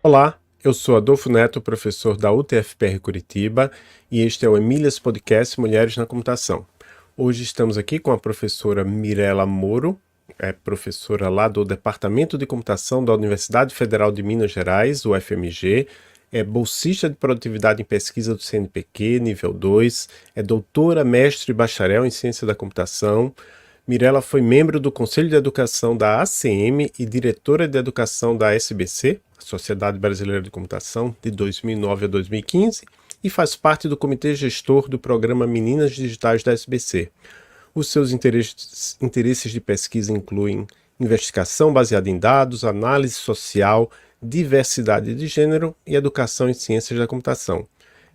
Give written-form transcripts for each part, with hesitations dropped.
Olá, eu sou Adolfo Neto, professor da UTFPR Curitiba, e este é o Emílias Podcast Mulheres na Computação. Hoje estamos aqui com a professora Mirela Moro, professora lá do Departamento de Computação da Universidade Federal de Minas Gerais, UFMG, é bolsista de produtividade em pesquisa do CNPq, nível 2, é doutora, mestre e bacharel em ciência da computação. Mirela foi membro do Conselho de Educação da ACM e diretora de Educação da SBC, a Sociedade Brasileira de Computação, de 2009 a 2015, e faz parte do comitê gestor do programa Meninas Digitais da SBC. Os seus interesses de pesquisa incluem investigação baseada em dados, análise social, diversidade de gênero e educação em ciências da computação.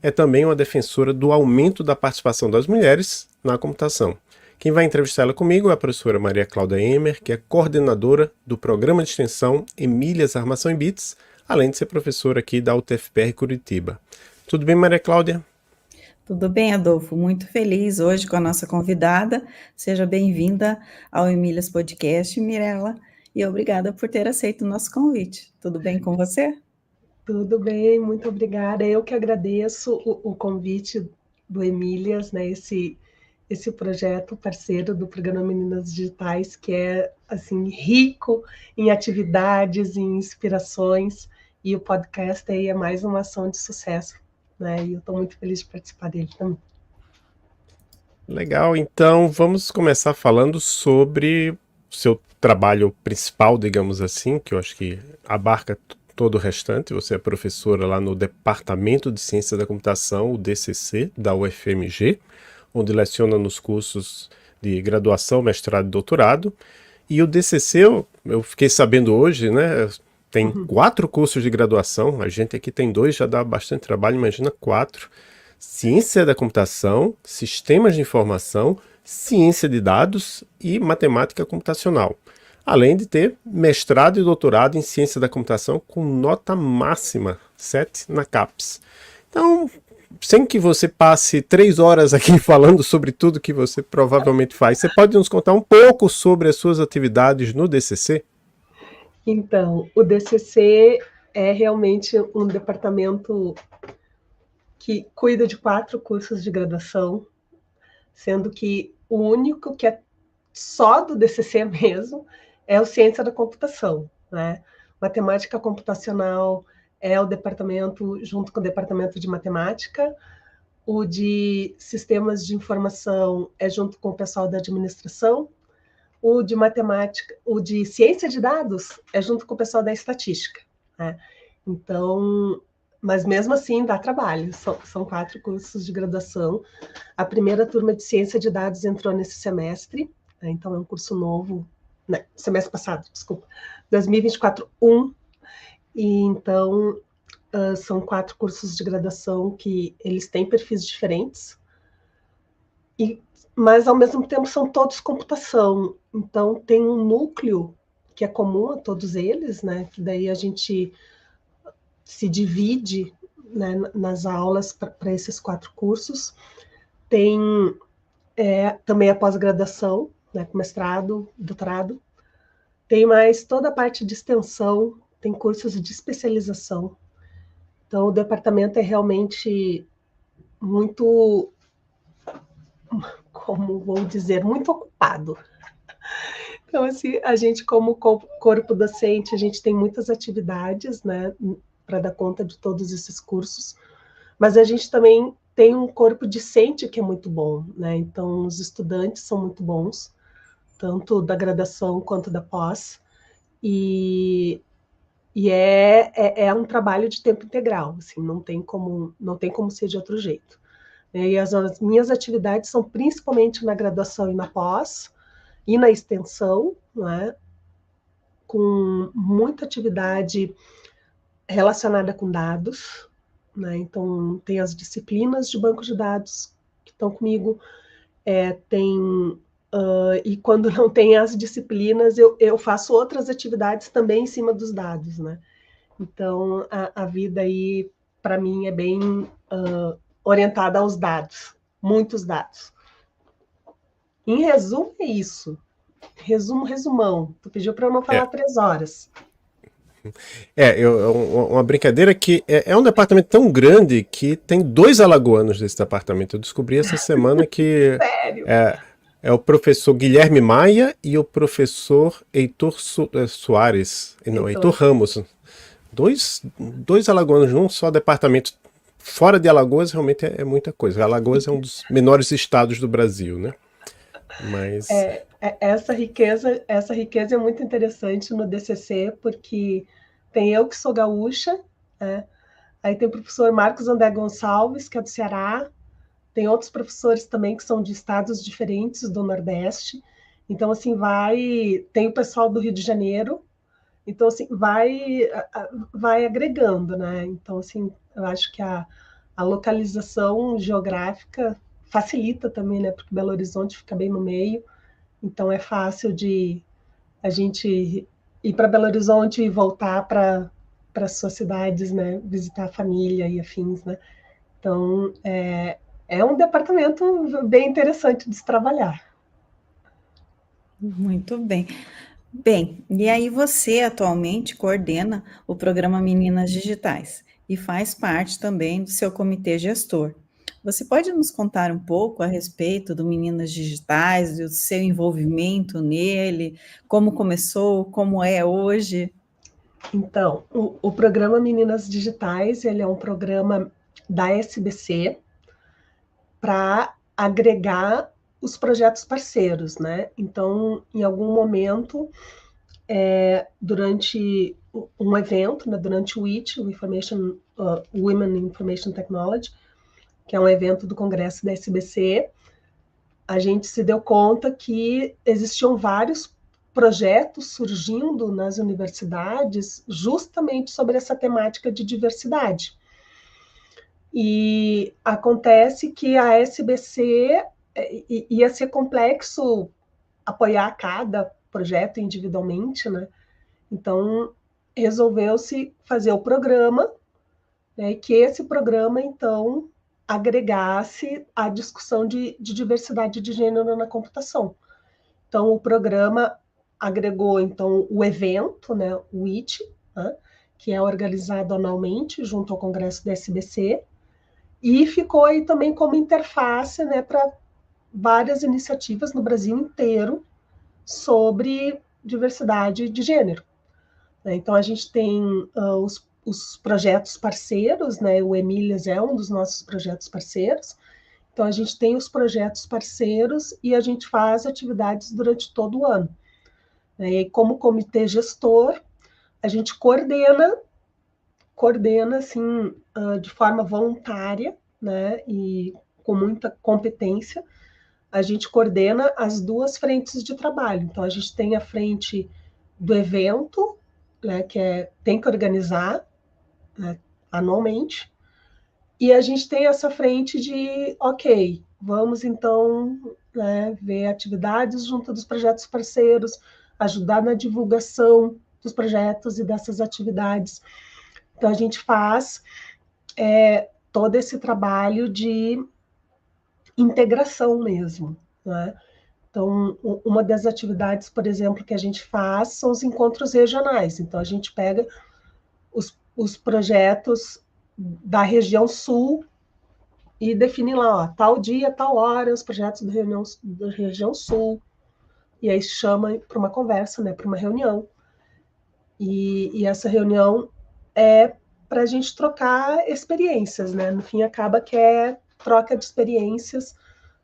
É também uma defensora do aumento da participação das mulheres na computação. Quem vai entrevistá-la comigo é a professora Maria Cláudia Emer, que é coordenadora do programa de extensão Emílias Armação em Bits, além de ser professora aqui da UTFPR Curitiba. Tudo bem, Maria Cláudia? Tudo bem, Adolfo? Muito feliz hoje com a nossa convidada. Seja bem-vinda ao Emílias Podcast, Mirela, e obrigada por ter aceito o nosso convite. Tudo bem com você? Tudo bem, muito obrigada. Eu que agradeço o convite do Emílias, né? Esse projeto parceiro do programa Meninas Digitais, que é assim rico em atividades, em inspirações, e o podcast aí é mais uma ação de sucesso, né? E eu estou muito feliz de participar dele também. Legal, então vamos começar falando sobre o seu trabalho principal, digamos assim, que eu acho que abarca todo o restante. Você é professora lá no Departamento de Ciência da Computação, o DCC, da UFMG, onde leciona nos cursos de graduação, mestrado e doutorado. E o DCC, eu fiquei sabendo hoje, né, tem 4 cursos de graduação, a gente aqui tem 2, já dá bastante trabalho, imagina 4. Ciência da computação, sistemas de informação, ciência de dados e matemática computacional. Além de ter mestrado e doutorado em ciência da computação com nota máxima, 7 na CAPES. Então, sem que você passe 3 horas aqui falando sobre tudo que você provavelmente faz, você pode nos contar um pouco sobre as suas atividades no DCC? Então, o DCC é realmente um departamento que cuida de 4 cursos de graduação, sendo que o único que é só do DCC mesmo é o Ciência da Computação, né? Matemática computacional é o departamento, junto com o departamento de matemática, o de sistemas de informação é junto com o pessoal da administração, o de matemática, o de ciência de dados é junto com o pessoal da estatística, né? Então, mas mesmo assim dá trabalho, são 4 cursos de graduação. A primeira turma de ciência de dados entrou nesse semestre, né? Então é um curso novo, né? Semestre passado, desculpa, 2024-1, e então são 4 cursos de graduação que eles têm perfis diferentes, mas ao mesmo tempo são todos computação, então tem um núcleo que é comum a todos eles, né? Que daí a gente se divide, né, nas aulas para esses 4 cursos. Tem também a pós-graduação, né, com mestrado, doutorado. Tem mais toda a parte de extensão, tem cursos de especialização. Então, o departamento é realmente muito, como vou dizer, muito ocupado. Então, assim, a gente, como corpo docente, a gente tem muitas atividades, né, para dar conta de todos esses cursos, mas a gente também tem um corpo discente que é muito bom, né? Então, os estudantes são muito bons, tanto da graduação quanto da pós, e é um trabalho de tempo integral, assim, não tem como ser de outro jeito. E as minhas atividades são principalmente na graduação e na pós, e na extensão, né, com muita atividade relacionada com dados, né? Então, tem as disciplinas de banco de dados que estão comigo, e quando não tem as disciplinas, eu faço outras atividades também em cima dos dados, né? Então, a vida aí, para mim, é bem orientada aos dados, muitos dados. Em resumo, é isso. Resumão. Tu pediu para eu não falar 3 horas. Uma brincadeira que é um departamento tão grande que tem 2 alagoanos desse departamento. Eu descobri essa semana que Sério? é, é o professor Guilherme Maia e o professor Heitor Soares, não, Heitor Heitor. Ramos. Dois alagoanos num só departamento. Fora de Alagoas, realmente é muita coisa. Alagoas é um dos menores estados do Brasil, né? Mas Essa riqueza é muito interessante no DCC, porque tem eu que sou gaúcha, né? Aí tem o professor Marcos André Gonçalves, que é do Ceará, tem outros professores também que são de estados diferentes do Nordeste. Então, assim, tem o pessoal do Rio de Janeiro, então, assim, vai agregando, né? Então, assim, eu acho que a localização geográfica facilita também, né? Porque Belo Horizonte fica bem no meio, então é fácil de a gente ir para Belo Horizonte e voltar para suas cidades, né? Visitar a família e afins, né? Então, é um departamento bem interessante de se trabalhar. Muito bem. Bem, e aí você atualmente coordena o programa Meninas Digitais e faz parte também do seu comitê gestor. Você pode nos contar um pouco a respeito do Meninas Digitais e o seu envolvimento nele, como começou, como é hoje? Então, o programa Meninas Digitais, ele é um programa da SBC para agregar os projetos parceiros, né? Então, em algum momento, durante um evento, né, durante o WIT, Women in Information Technology, que é um evento do Congresso da SBC, a gente se deu conta que existiam vários projetos surgindo nas universidades justamente sobre essa temática de diversidade. E acontece que a SBC ia ser complexo apoiar cada projeto individualmente, né? Então, resolveu-se fazer o programa, né, e que esse programa, então, agregasse a discussão de diversidade de gênero na computação. Então, o programa agregou, então, o evento, né, o IT, né, que é organizado anualmente junto ao Congresso da SBC, e ficou aí também como interface, né, para várias iniciativas no Brasil inteiro sobre diversidade de gênero. Então, a gente tem os projetos parceiros, né? O Emílias é um dos nossos projetos parceiros. Então, a gente tem os projetos parceiros e a gente faz atividades durante todo o ano. E como comitê gestor, a gente coordena assim, de forma voluntária, né? E com muita competência, a gente coordena as duas frentes de trabalho. Então, a gente tem a frente do evento, né, tem que organizar, né, anualmente, e a gente tem essa frente de, ok, vamos então, né, ver atividades junto dos projetos parceiros, ajudar na divulgação dos projetos e dessas atividades. Então, a gente faz todo esse trabalho de integração mesmo, né? Então, uma das atividades, por exemplo, que a gente faz são os encontros regionais. Então, a gente pega os projetos da região sul e define lá, ó, tal dia, tal hora, os projetos da região sul. E aí chama para uma conversa, né, para uma reunião. E essa reunião é para a gente trocar experiências, né? No fim, acaba que é troca de experiências,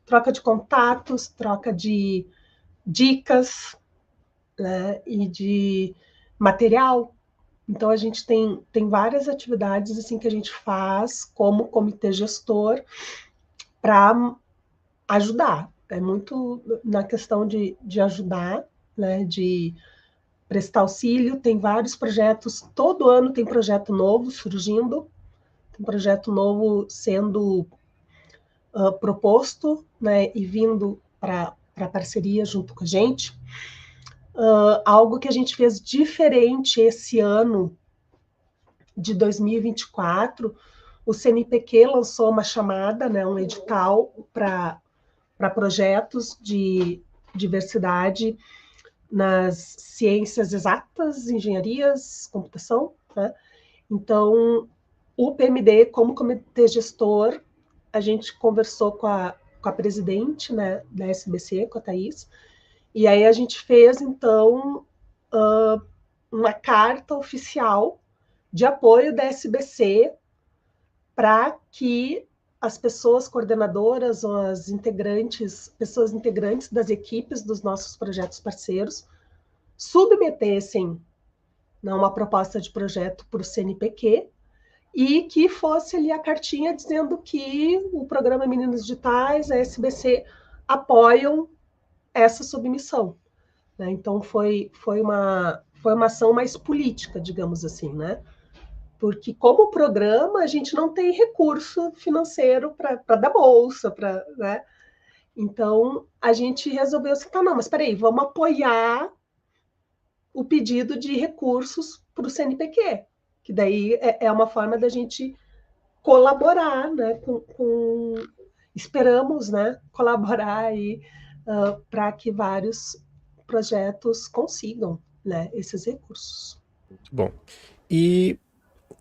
troca de contatos, troca de dicas, né, e de material. Então, a gente tem várias atividades assim que a gente faz como comitê gestor para ajudar. É muito na questão de ajudar, né, de prestar auxílio. Tem vários projetos, todo ano tem projeto novo surgindo, tem projeto novo sendo proposto, né, e vindo para parceria junto com a gente. Algo que a gente fez diferente esse ano de 2024, o CNPq lançou uma chamada, né, um edital para projetos de diversidade nas ciências exatas, engenharias, computação, né? Então, o PMD, como comitê gestor, a gente conversou com a presidente, né, da SBC, com a Thaís, e aí a gente fez, então, uma carta oficial de apoio da SBC para que as pessoas coordenadoras ou as integrantes, pessoas integrantes das equipes dos nossos projetos parceiros submetessem, né, uma proposta de projeto para o CNPq e que fosse ali a cartinha dizendo que o programa Meninos Digitais, a SBC, apoiam essa submissão. Né? Então, foi uma ação mais política, digamos assim, né? Porque, como programa, a gente não tem recurso financeiro para dar bolsa, né? Então, a gente resolveu assim, tá, não, mas espera aí, vamos apoiar o pedido de recursos para o CNPq, que daí é uma forma da gente colaborar, né, esperamos, né, colaborar aí para que vários projetos consigam, né, esses recursos. Muito bom. E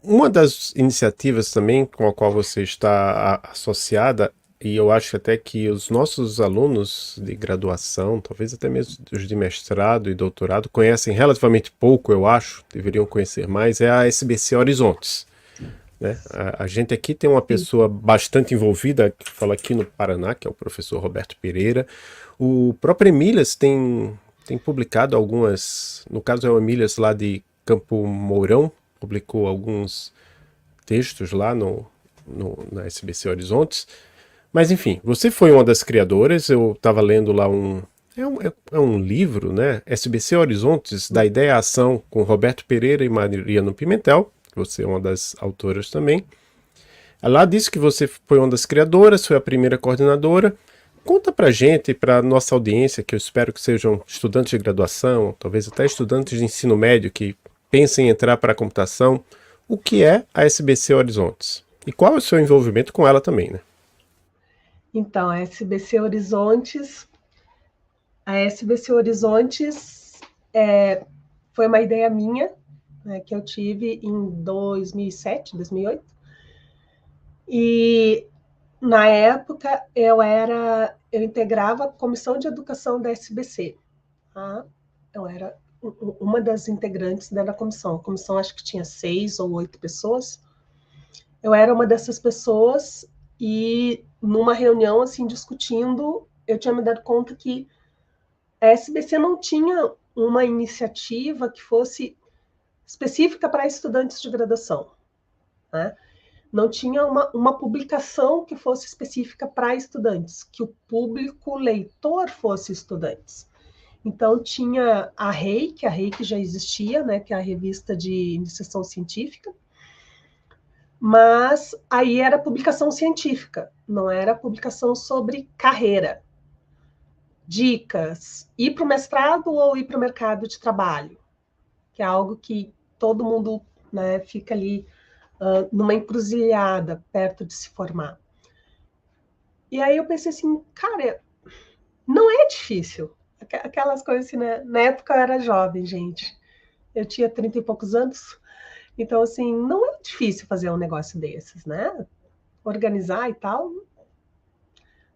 uma das iniciativas também com a qual você está associada, e eu acho até que os nossos alunos de graduação, talvez até mesmo os de mestrado e doutorado, conhecem relativamente pouco, eu acho, deveriam conhecer mais, é a SBC Horizontes. Né? A gente aqui tem uma pessoa bastante envolvida, que fala aqui no Paraná, que é o professor Roberto Pereira. O próprio Emílias tem publicado algumas, no caso é o Emílias lá de Campo Mourão, publicou alguns textos lá na SBC Horizontes. Mas enfim, você foi uma das criadoras, eu estava lendo lá é um livro, né? SBC Horizontes, da Ideia à Ação, com Roberto Pereira e Mariano Pimentel. Você é uma das autoras também. Lá disse que você foi uma das criadoras, foi a primeira coordenadora. Conta pra gente, pra nossa audiência, que eu espero que sejam estudantes de graduação, talvez até estudantes de ensino médio que pensem em entrar para a computação, o que é a SBC Horizontes? E qual é o seu envolvimento com ela também, né? Então, a SBC Horizontes foi uma ideia minha, né, que eu tive em 2007, 2008. E na época eu integrava a comissão de educação da SBC. Tá? Eu era uma das integrantes da comissão. A comissão acho que tinha 6 ou 8 pessoas. Eu era uma dessas pessoas e numa reunião assim discutindo, eu tinha me dado conta que a SBC não tinha uma iniciativa que fosse específica para estudantes de graduação, né? Não tinha uma publicação que fosse específica para estudantes, que o público leitor fosse estudantes. Então, tinha a REI, que já existia, né, que é a revista de iniciação científica, mas aí era publicação científica, não era publicação sobre carreira. Dicas, ir para o mestrado ou ir para o mercado de trabalho, que é algo que todo mundo, né, fica ali numa encruzilhada perto de se formar. E aí eu pensei assim, cara, não é difícil. Aquelas coisas assim, né? Na época eu era jovem, gente. Eu tinha 30 e poucos anos. Então, assim, não é difícil fazer um negócio desses, né? Organizar e tal.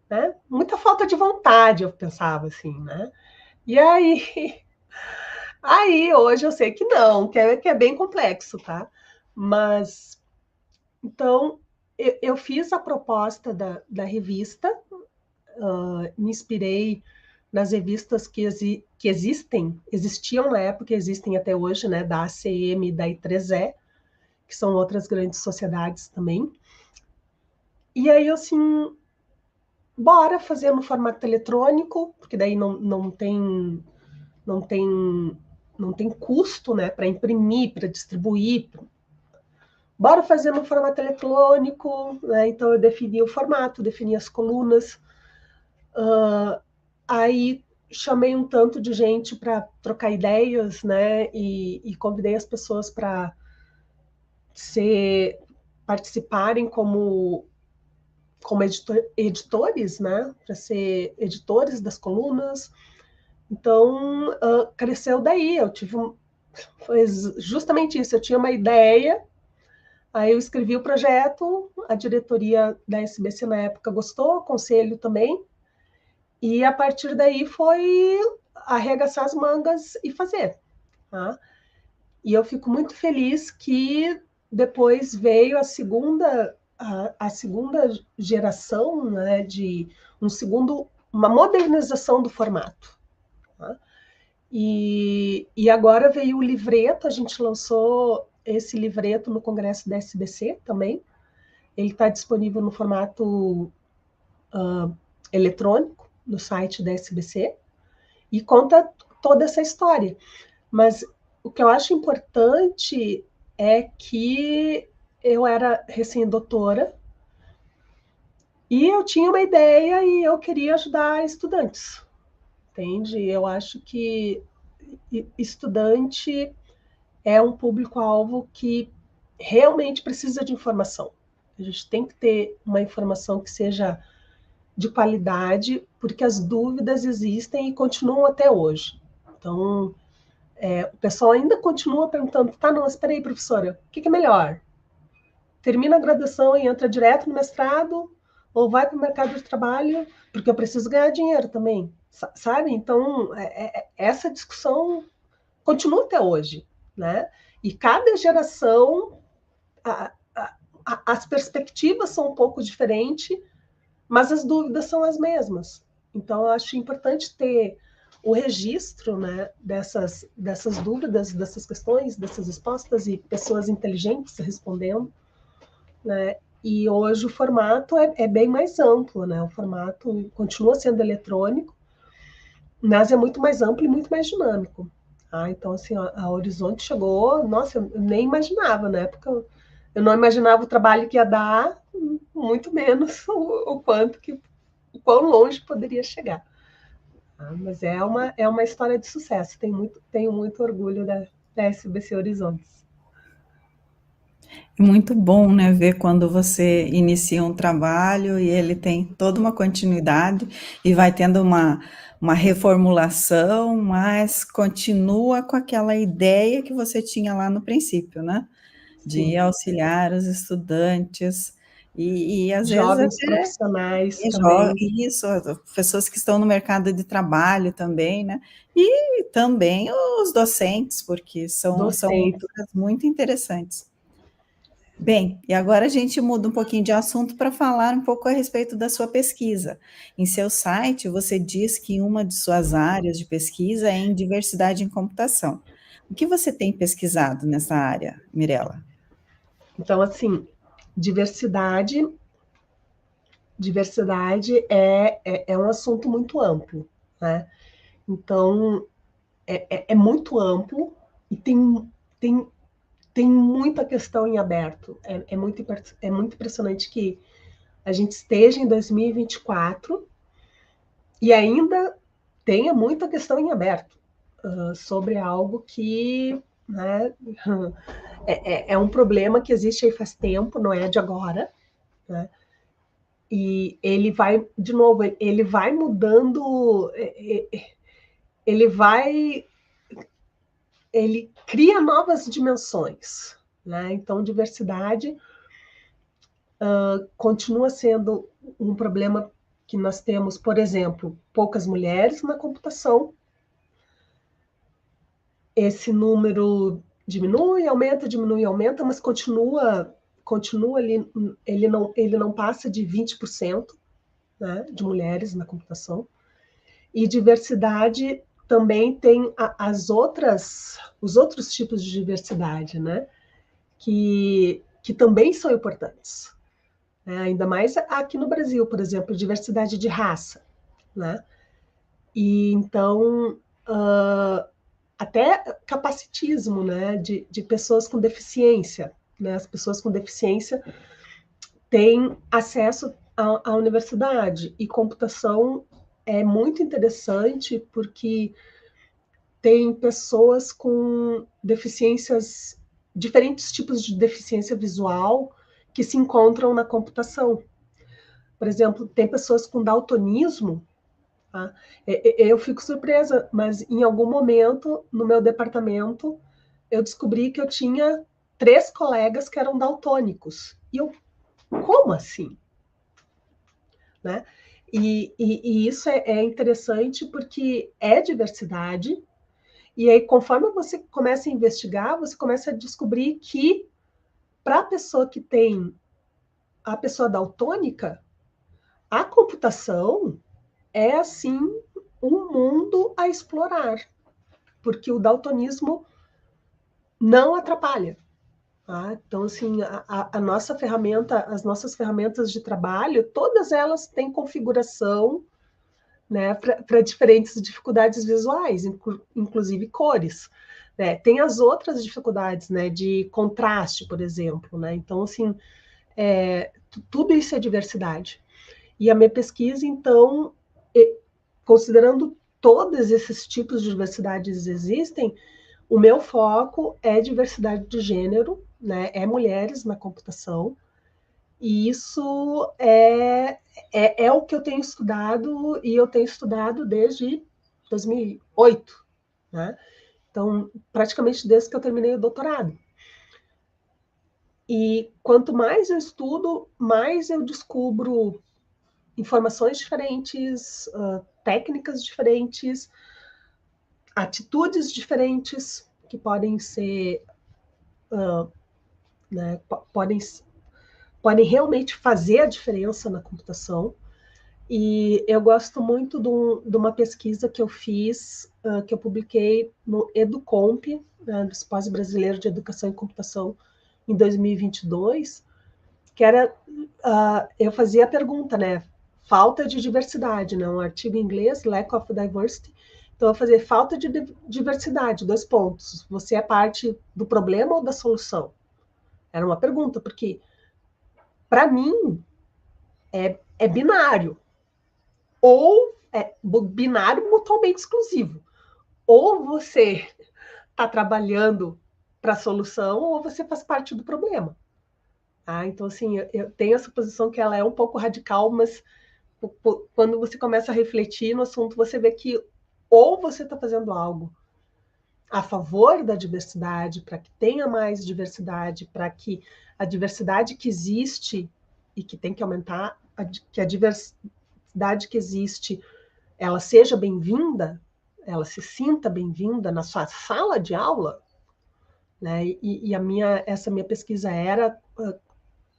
Né? Muita falta de vontade, eu pensava assim, né? E aí hoje eu sei que não, que é bem complexo, tá? Mas, então, eu fiz a proposta da revista, me inspirei nas revistas que existiam na época, existem até hoje, né, da ACM e da I3E, que são outras grandes sociedades também. E aí, assim, bora fazer no formato eletrônico, porque daí não tem custo, né, para imprimir, para distribuir. Bora fazer no formato eletrônico, né? Então eu defini o formato, defini as colunas. Aí chamei um tanto de gente para trocar ideias, né? E convidei as pessoas para participarem como editores, né? Para ser editores das colunas. Então, cresceu daí. Foi justamente isso. Eu tinha uma ideia, aí eu escrevi o projeto, a diretoria da SBC na época gostou, o conselho também, e a partir daí foi arregaçar as mangas e fazer. Tá? E eu fico muito feliz que depois veio a segunda geração, né, uma modernização do formato. Tá? E agora veio o livreto, a gente lançou esse livreto no Congresso da SBC também. Ele está disponível no formato eletrônico, no site da SBC, e conta toda essa história. Mas o que eu acho importante é que eu era recém-doutora e eu tinha uma ideia e eu queria ajudar estudantes, entende? Eu acho que estudante é um público-alvo que realmente precisa de informação. A gente tem que ter uma informação que seja de qualidade, porque as dúvidas existem e continuam até hoje. Então, o pessoal ainda continua perguntando, tá, não, mas espera aí, professora, o que é melhor? Termina a graduação e entra direto no mestrado, ou vai para o mercado de trabalho, porque eu preciso ganhar dinheiro também, sabe? Então, essa discussão continua até hoje, né? E cada geração, as perspectivas são um pouco diferentes, mas as dúvidas são as mesmas. Então, eu acho importante ter o registro, né, dessas dúvidas, dessas questões, dessas respostas e pessoas inteligentes respondendo, né? E hoje o formato é bem mais amplo, né? O formato continua sendo eletrônico, mas é muito mais amplo e muito mais dinâmico. Ah, então, assim, a Horizonte chegou, nossa, eu nem imaginava, na época, eu não imaginava o trabalho que ia dar, muito menos o quão longe poderia chegar. Ah, mas é uma história de sucesso, tenho muito orgulho da SBC Horizontes. Muito bom, né, ver quando você inicia um trabalho e ele tem toda uma continuidade e vai tendo uma reformulação, mas continua com aquela ideia que você tinha lá no princípio, né? De Sim. auxiliar os estudantes e às vezes Jovens até profissionais também. isso, pessoas que estão no mercado de trabalho também, né? E também os docentes, porque são Docentes. leituras muito interessantes. Bem, e agora a gente muda um pouquinho de assunto para falar um pouco a respeito da sua pesquisa. Em seu site, você diz que uma de suas áreas de pesquisa é em diversidade em computação. O que você tem pesquisado nessa área, Mirella? Então, assim, diversidade é um assunto muito amplo, né? Então, é muito amplo e tem, tem muita questão em aberto. É muito impressionante que a gente esteja em 2024 e ainda tenha muita questão em aberto sobre algo que, né, é um problema que existe aí faz tempo, não é de agora, né? E ele vai, de novo, ele vai mudando, ele ele cria novas dimensões, né? Então, diversidade continua sendo um problema que nós temos, por exemplo, poucas mulheres na computação. Esse número diminui, aumenta, mas continua ali, ele não passa de 20%, né, de mulheres na computação. E diversidade também tem os outros tipos de diversidade, né, que também são importantes. Ainda mais aqui no Brasil, por exemplo, diversidade de raça, né? E então, até capacitismo, né, de pessoas com deficiência, né? As pessoas com deficiência têm acesso à universidade, e computação é muito interessante porque tem pessoas com deficiências, diferentes tipos de deficiência visual que se encontram na computação. Por exemplo, tem pessoas com daltonismo Tá? Eu fico surpresa, mas em algum momento no meu departamento eu descobri que eu tinha 3 colegas que eram daltônicos. E eu, como assim? Né? E isso é interessante porque é diversidade, e aí conforme você começa a investigar, você começa a descobrir que para a pessoa que tem a pessoa daltônica, a computação é assim um mundo a explorar, porque o daltonismo não atrapalha. Tá? Então, assim, a nossa ferramenta, as nossas ferramentas de trabalho, todas elas têm configuração, né, para diferentes dificuldades visuais, inclusive cores. Né? Tem as outras dificuldades, né, de contraste, por exemplo. Né? Então, assim, tudo isso é diversidade. E a minha pesquisa, então, considerando todos esses tipos de diversidades existem, o meu foco é diversidade de gênero, né? É mulheres na computação. E isso é o que eu tenho estudado, e eu tenho estudado desde 2008, né? Então, praticamente desde que eu terminei o doutorado. E quanto mais eu estudo, mais eu descubro informações diferentes, técnicas diferentes, atitudes diferentes que podem ser, né, podem realmente fazer a diferença na computação. E eu gosto muito de uma pesquisa que eu fiz, que eu publiquei no Educomp, né, do Simpósio Brasileiro de Educação e Computação, em 2022, que era, eu fazia a pergunta, né, falta de diversidade, né, um artigo em inglês, Lack of Diversity. Então, eu fazia falta de diversidade, 2 pontos. Você é parte do problema ou da solução? Era uma pergunta, porque, para mim, é binário. Ou binário mutuamente exclusivo. Ou você está trabalhando para a solução, ou você faz parte do problema. Então, assim, eu tenho essa posição que ela é um pouco radical, mas quando você começa a refletir no assunto, você vê que ou você está fazendo algo a favor da diversidade, para que tenha mais diversidade, para que a diversidade que existe e que tem que aumentar, que a diversidade que existe, ela seja bem-vinda, ela se sinta bem-vinda na sua sala de aula, né? E essa minha pesquisa era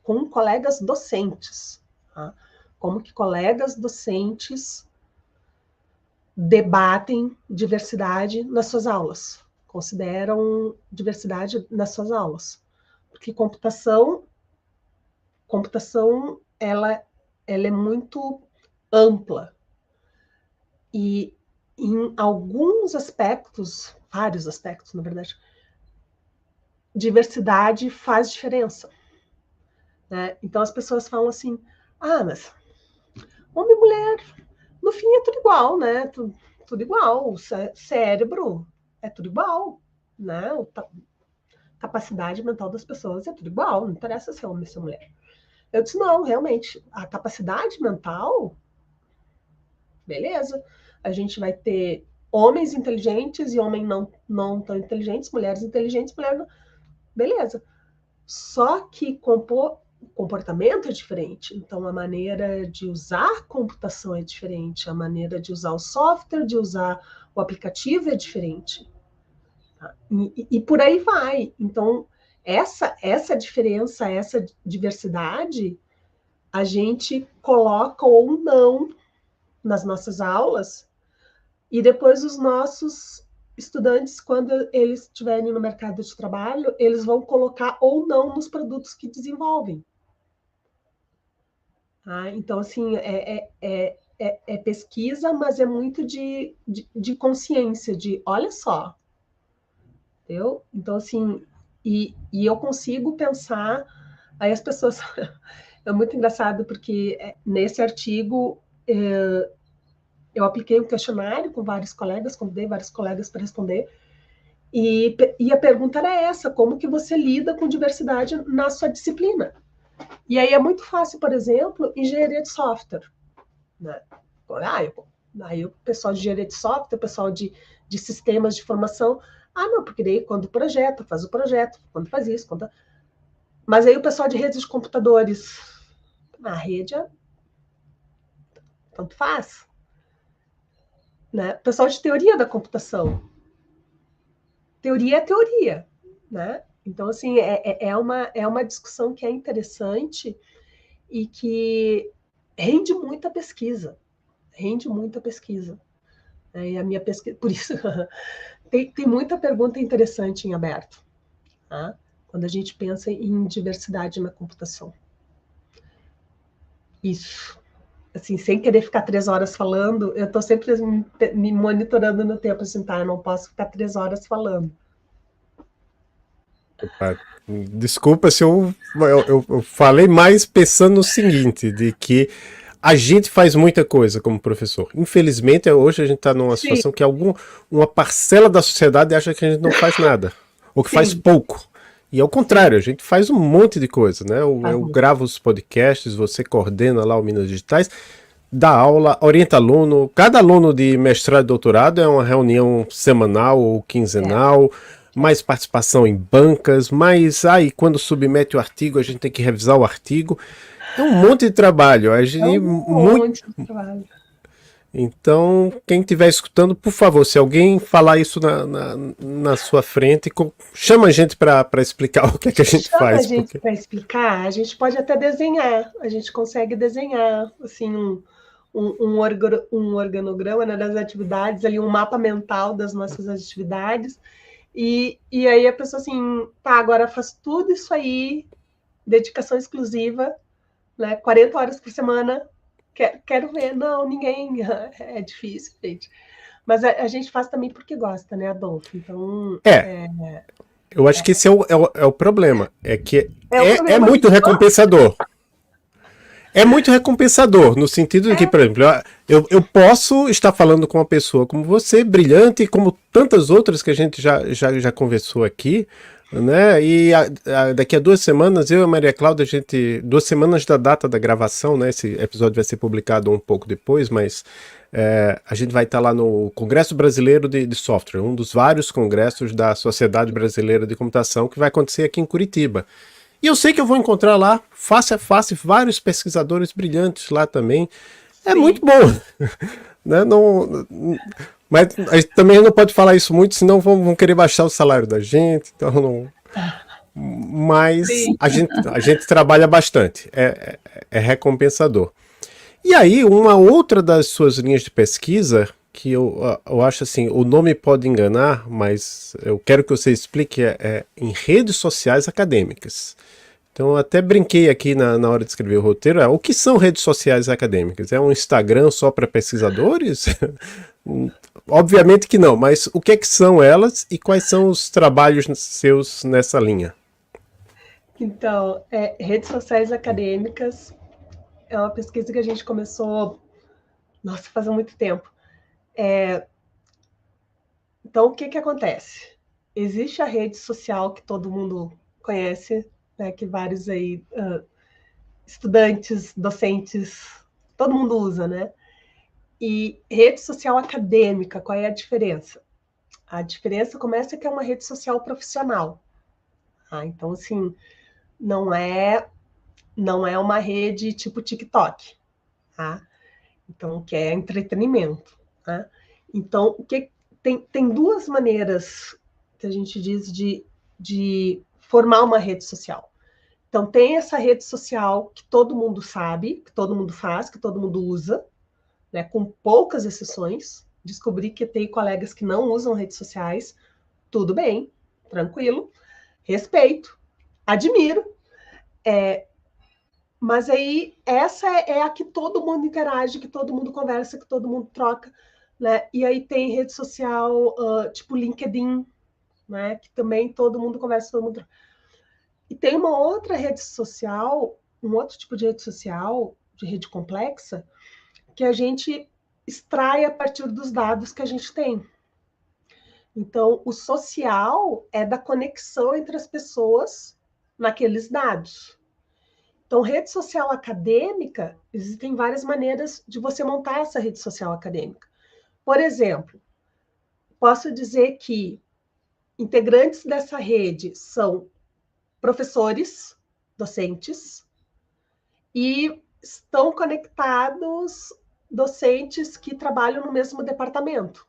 com colegas docentes, tá? Como que colegas docentes debatem diversidade nas suas aulas, consideram diversidade nas suas aulas. Porque computação ela é muito ampla. E em alguns aspectos, vários aspectos, na verdade, diversidade faz diferença. Né? Então as pessoas falam assim, mas homem e mulher, no fim é tudo igual, né? Tudo igual, o cérebro é tudo igual, né? A capacidade mental das pessoas é tudo igual, não interessa se é homem ou se é mulher. Eu disse, não, realmente, a capacidade mental, beleza, a gente vai ter homens inteligentes e homens não tão inteligentes, mulheres inteligentes, mulheres não... Beleza. Só que comportamento é diferente. Então, a maneira de usar computação é diferente, a maneira de usar o software, de usar o aplicativo é diferente. Tá? E por aí vai. Então, essa diferença, essa diversidade, a gente coloca ou não nas nossas aulas, e depois os nossos estudantes, quando eles estiverem no mercado de trabalho, eles vão colocar ou não nos produtos que desenvolvem. Então, assim, é pesquisa, mas é muito de consciência, de olha só, entendeu? Então, assim, e eu consigo pensar, aí as pessoas... É muito engraçado, porque nesse artigo eu apliquei um questionário com vários colegas, convidei vários colegas para responder, e a pergunta era essa, como que você lida com diversidade na sua disciplina? E aí é muito fácil, por exemplo, engenharia de software. Né? Aí o pessoal de engenharia de software, o pessoal de sistemas de formação, não, porque daí quando projeta, faz o projeto, quando faz isso, quando... Mas aí o pessoal de redes de computadores, a rede tanto faz. Né? O pessoal de teoria da computação. Teoria é teoria, né? Então, assim, é uma discussão que é interessante e que rende muita pesquisa. Rende muita pesquisa. E a minha pesquisa... Por isso, tem muita pergunta interessante em aberto, tá? Quando a gente pensa em diversidade na computação. Isso. Assim, sem querer ficar 3 horas falando, eu estou sempre me monitorando no tempo, assim, tá? Eu não posso ficar 3 horas falando. Opa, desculpa se eu falei mais pensando no seguinte, de que a gente faz muita coisa como professor. Infelizmente, hoje a gente está numa Sim. situação que uma parcela da sociedade acha que a gente não faz nada, ou que faz pouco. E ao contrário, a gente faz um monte de coisa, né? Eu gravo os podcasts, você coordena lá o Minas Digitais, dá aula, orienta aluno. Cada aluno de mestrado e doutorado é uma reunião semanal ou quinzenal, mais participação em bancas, mais quando submete o artigo, a gente tem que revisar o artigo. É um monte de trabalho. Monte de trabalho. Então, quem estiver escutando, por favor, se alguém falar isso na sua frente, chama a gente para explicar o que é que a gente faz. Chama a gente para explicar, a gente pode até desenhar, a gente consegue desenhar, assim, um organograma, né, das atividades, ali um mapa mental das nossas atividades, e aí a pessoa assim, tá, agora faz tudo isso aí, dedicação exclusiva, né, 40 horas por semana, quero ver. Não, ninguém, é difícil, gente. Mas a gente faz também porque gosta, né, Adolfo? Então... Eu acho que esse é o problema. É que é problema. muito recompensador. É muito recompensador, no sentido de que, por exemplo, eu posso estar falando com uma pessoa como você, brilhante, como tantas outras que a gente já conversou aqui, né? E daqui a 2 semanas, eu e a Maria Cláudia, 2 semanas da data da gravação, né? Esse episódio vai ser publicado um pouco depois, mas a gente vai estar lá no Congresso Brasileiro de Software, um dos vários congressos da Sociedade Brasileira de Computação, que vai acontecer aqui em Curitiba. E eu sei que eu vou encontrar lá, face a face, vários pesquisadores brilhantes lá também. É muito bom. Né? Não, mas a gente também não pode falar isso muito, senão vão querer baixar o salário da gente. Então não... Mas a gente trabalha bastante. É recompensador. E aí, uma outra das suas linhas de pesquisa, que eu acho assim, o nome pode enganar, mas eu quero que você explique, em redes sociais acadêmicas. Então eu até brinquei aqui na hora de escrever o roteiro, o que são redes sociais acadêmicas? É um Instagram só para pesquisadores? Obviamente que não, mas o que são elas e quais são os trabalhos seus nessa linha? Então, redes sociais acadêmicas é uma pesquisa que a gente começou, faz muito tempo. Então, o que acontece? Existe a rede social que todo mundo conhece, né, que vários aí, estudantes, docentes, todo mundo usa, né? E rede social acadêmica, qual é a diferença? A diferença começa que é uma rede social profissional. Então, assim, não é uma rede tipo TikTok, tá? Então, que é entretenimento, tá? Então, tem 2 maneiras que a gente diz de formar uma rede social. Então, tem essa rede social que todo mundo sabe, que todo mundo faz, que todo mundo usa, né, com poucas exceções. Descobri que tem colegas que não usam redes sociais, tudo bem, tranquilo, respeito, admiro. Mas aí essa é a que todo mundo interage, que todo mundo conversa, que todo mundo troca, né? E aí tem rede social tipo LinkedIn, né? Que também todo mundo conversa, todo mundo troca. E tem uma outra rede social, um outro tipo de rede social, de rede complexa, que a gente extrai a partir dos dados que a gente tem. Então, o social é da conexão entre as pessoas naqueles dados. Então, rede social acadêmica, existem várias maneiras de você montar essa rede social acadêmica. Por exemplo, posso dizer que integrantes dessa rede são professores, docentes, e estão conectados docentes que trabalham no mesmo departamento.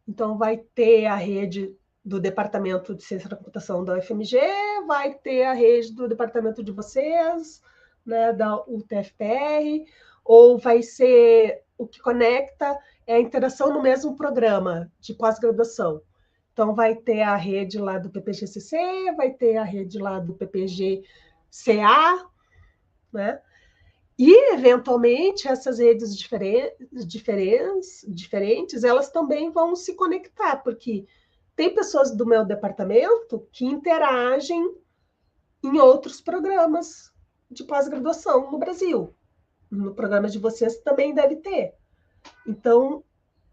Então, vai ter a rede do Departamento de Ciência da Computação da UFMG, vai ter a rede do departamento de vocês, né, da UTFPR, ou vai ser o que conecta é a interação no mesmo programa de pós-graduação. Então, vai ter a rede lá do PPGCC, vai ter a rede lá do PPG-CA, né? E, eventualmente, essas redes diferentes, elas também vão se conectar, porque tem pessoas do meu departamento que interagem em outros programas de pós-graduação no Brasil. No programa de vocês também deve ter. Então,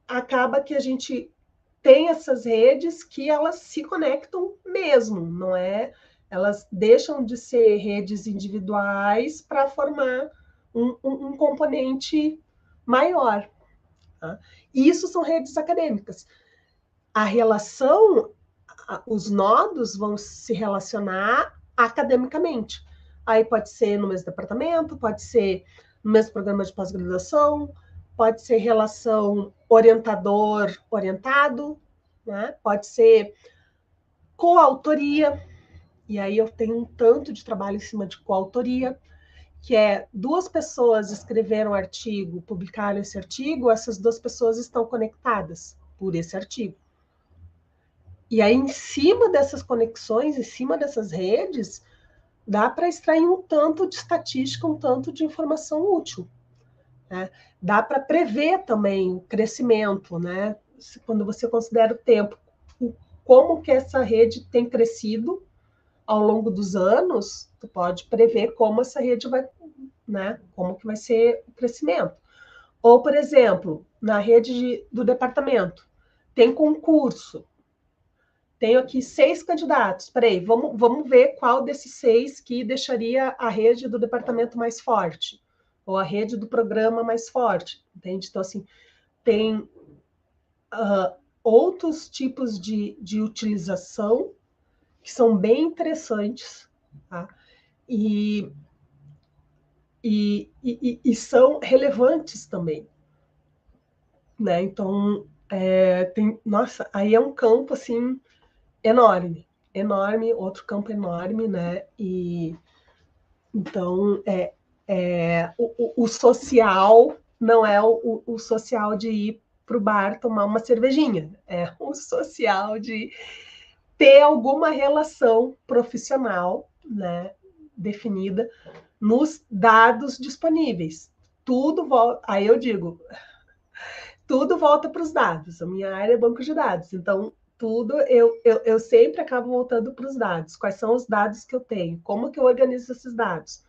acaba que a gente tem essas redes que elas se conectam mesmo, não é? Elas deixam de ser redes individuais para formar um componente maior. Tá? E isso são redes acadêmicas. A relação, os nodos vão se relacionar academicamente. Aí pode ser no mesmo departamento, pode ser no mesmo programa de pós-graduação, pode ser relação orientador-orientado, né? Pode ser coautoria, e aí eu tenho um tanto de trabalho em cima de coautoria, que é 2 pessoas escreveram um artigo, publicaram esse artigo, essas 2 pessoas estão conectadas por esse artigo. E aí, em cima dessas conexões, em cima dessas redes, dá para extrair um tanto de estatística, um tanto de informação útil. Né? Dá para prever também o crescimento, né? Quando você considera o tempo, como que essa rede tem crescido ao longo dos anos, tu pode prever como essa rede vai, né? Como que vai ser o crescimento. Ou, por exemplo, na rede do departamento, tem concurso. Tenho aqui 6 candidatos. Peraí, vamos ver qual desses 6 que deixaria a rede do departamento mais forte, ou a rede do programa mais forte, entende? Então, assim, tem outros tipos de utilização que são bem interessantes, tá? E são relevantes também, né? Então, nossa, aí é um campo, assim, enorme, outro campo enorme, né? E então o social não é o social de ir para o bar tomar uma cervejinha, é o social de ter alguma relação profissional, né, definida nos dados disponíveis. Tudo volta, aí eu digo, tudo volta para os dados. A minha área é banco de dados, então tudo eu sempre acabo voltando para os dados. Quais são os dados que eu tenho? Como que eu organizo esses dados?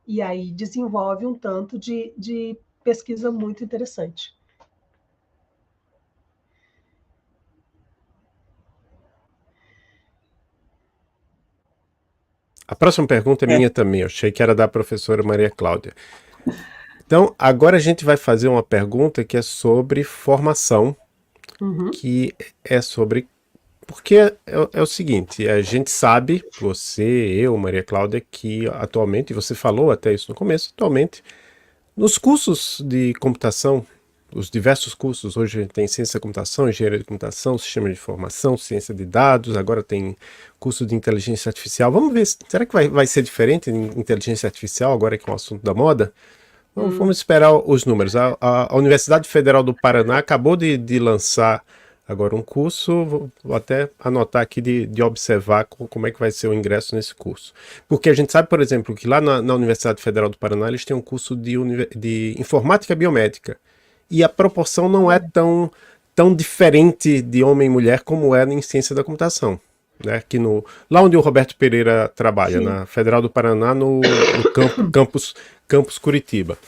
E aí desenvolve um tanto de pesquisa muito interessante. A próxima pergunta é minha também. Eu achei que era da professora Maria Cláudia. Então, agora a gente vai fazer uma pergunta que é sobre formação, que é sobre... Porque é o seguinte, a gente sabe, você, eu, Maria Cláudia, que atualmente, e você falou até isso no começo, atualmente, nos cursos de computação, os diversos cursos, hoje a gente tem ciência da computação, engenharia de computação, sistema de informação, ciência de dados, agora tem curso de inteligência artificial. Vamos ver, será que vai ser diferente em inteligência artificial, agora que é um assunto da moda? Vamos esperar os números. A Universidade Federal do Paraná acabou de lançar agora um curso, vou até anotar aqui de observar como é que vai ser o ingresso nesse curso. Porque a gente sabe, por exemplo, que lá na Universidade Federal do Paraná eles têm um curso de informática biomédica. E a proporção não é tão diferente de homem e mulher como é em ciência da computação. Né? Que lá onde o Roberto Pereira trabalha, sim, na Federal do Paraná, no campus Curitiba.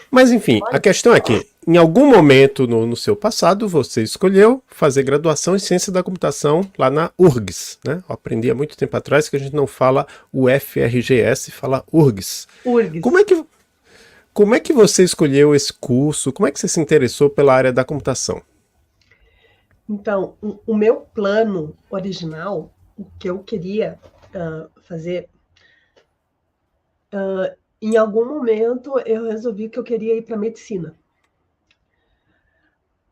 Mas enfim, a questão é que em algum momento no seu passado, você escolheu fazer graduação em Ciência da Computação lá na URGS, né? Eu aprendi há muito tempo atrás que a gente não fala UFRGS, fala URGS. URGS. Como é que você escolheu esse curso? Como é que você se interessou pela área da computação? Então, o meu plano original, o que eu queria fazer, em algum momento eu resolvi que eu queria ir para medicina.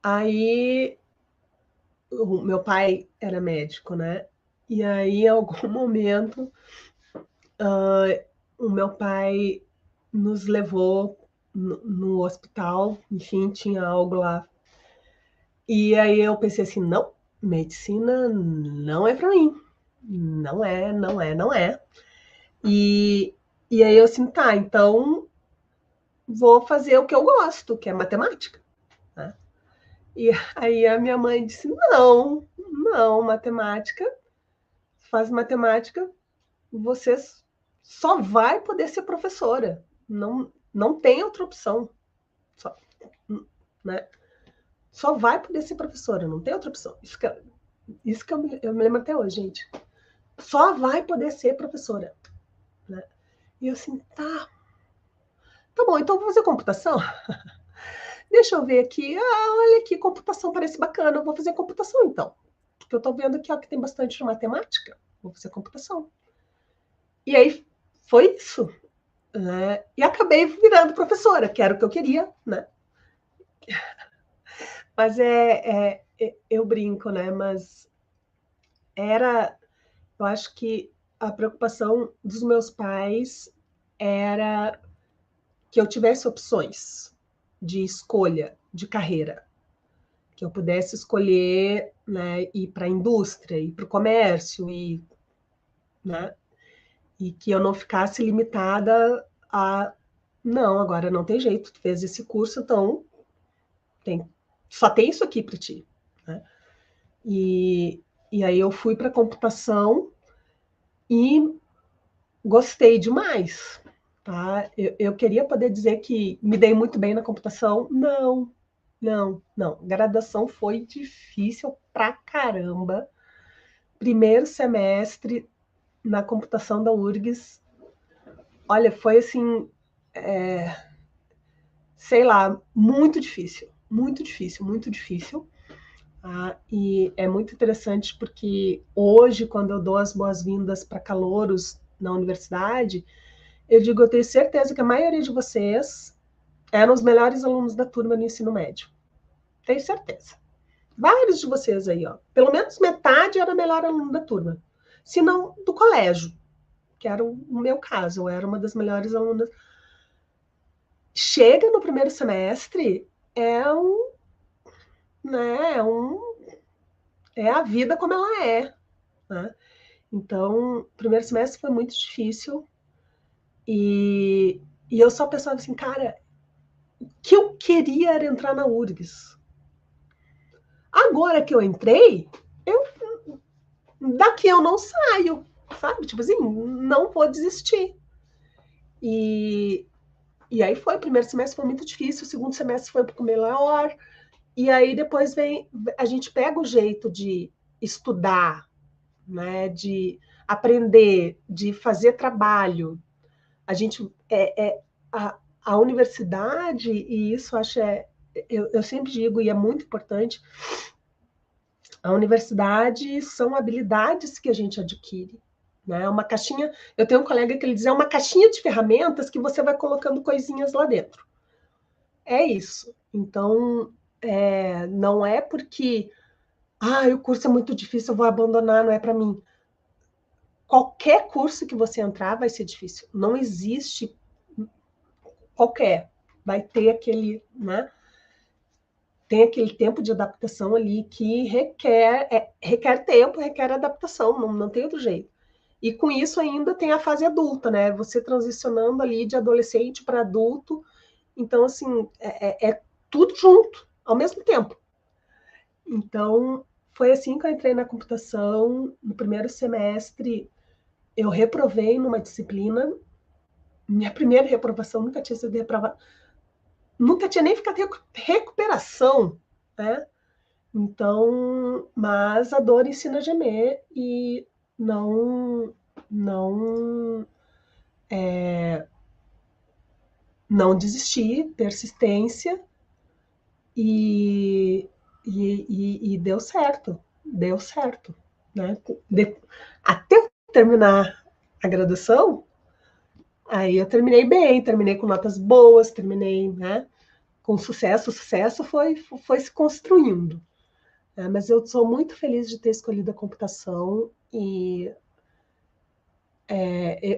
Aí, o meu pai era médico, né? E aí, em algum momento, o meu pai nos levou no hospital, enfim, tinha algo lá. E aí eu pensei assim, não, medicina não é para mim. Não é, não é, não é. E aí eu assim, tá, então vou fazer o que eu gosto, que é matemática. Né? E aí a minha mãe disse, não, matemática, faz matemática, você só vai poder ser professora. Não tem outra opção. Só, né? Só vai poder ser professora, não tem outra opção. Isso que eu me lembro até hoje, gente. Só vai poder ser professora. Né? E eu assim, tá bom, então vou fazer computação? Deixa eu ver aqui. Olha aqui, computação parece bacana. Eu vou fazer computação, então. Porque eu tô vendo aqui que tem bastante matemática. Vou fazer computação. E aí foi isso. Né? E acabei virando professora, que era o que eu queria, né? Mas eu brinco, né? Mas eu acho que a preocupação dos meus pais era que eu tivesse opções de escolha de carreira, que eu pudesse escolher, né, ir para a indústria, ir para o comércio, né, e que eu não ficasse limitada a não, agora não tem jeito, tu fez esse curso, então só tem isso aqui para ti. Né? E aí eu fui para computação e gostei demais. Tá? Eu queria poder dizer que me dei muito bem na computação. Não. Graduação foi difícil pra caramba. Primeiro semestre na computação da URGS, olha, foi assim, sei lá, muito difícil. Muito difícil, muito difícil. E é muito interessante porque hoje, quando eu dou as boas-vindas para calouros na universidade, eu digo, eu tenho certeza que a maioria de vocês eram os melhores alunos da turma no ensino médio. Tenho certeza. Vários de vocês aí, ó. Pelo menos metade era melhor aluno da turma. Se não, do colégio, que era o meu caso. Eu era uma das melhores alunas. Chega no primeiro semestre, né, é a vida como ela é. Né? Então, o primeiro semestre foi muito difícil. E eu só pensava assim, cara, o que eu queria era entrar na URGS. Agora que eu entrei, daqui eu não saio, sabe? Tipo assim, não vou desistir. E aí foi, o primeiro semestre foi muito difícil, o segundo semestre foi um pouco melhor, e aí depois a gente pega o jeito de estudar, né? De aprender, de fazer trabalho. A gente, a universidade, e isso acho eu sempre digo, e é muito importante, a universidade são habilidades que a gente adquire. Né? Uma caixinha, eu tenho um colega que ele diz, é uma caixinha de ferramentas que você vai colocando coisinhas lá dentro. É isso. Então, não é porque o curso é muito difícil, eu vou abandonar, não é para mim. Qualquer curso que você entrar vai ser difícil. Não existe qualquer. Vai ter aquele, né? Tem aquele tempo de adaptação ali que requer tempo, requer adaptação, não tem outro jeito. E com isso ainda tem a fase adulta, né? Você transicionando ali de adolescente para adulto. Então, assim, é tudo junto, ao mesmo tempo. Então, foi assim que eu entrei na computação. No primeiro semestre, eu reprovei numa disciplina. Minha primeira reprovação, nunca tinha sido reprovada. nunca tinha nem ficado recuperação, né? Então, mas a dor ensina a gemer e não, não, não desistir, persistência e, e deu certo, né? Até eu terminar a graduação, aí eu terminei bem, terminei com notas boas, terminei, né, com sucesso. O sucesso foi se construindo. Mas eu sou muito feliz de ter escolhido a computação e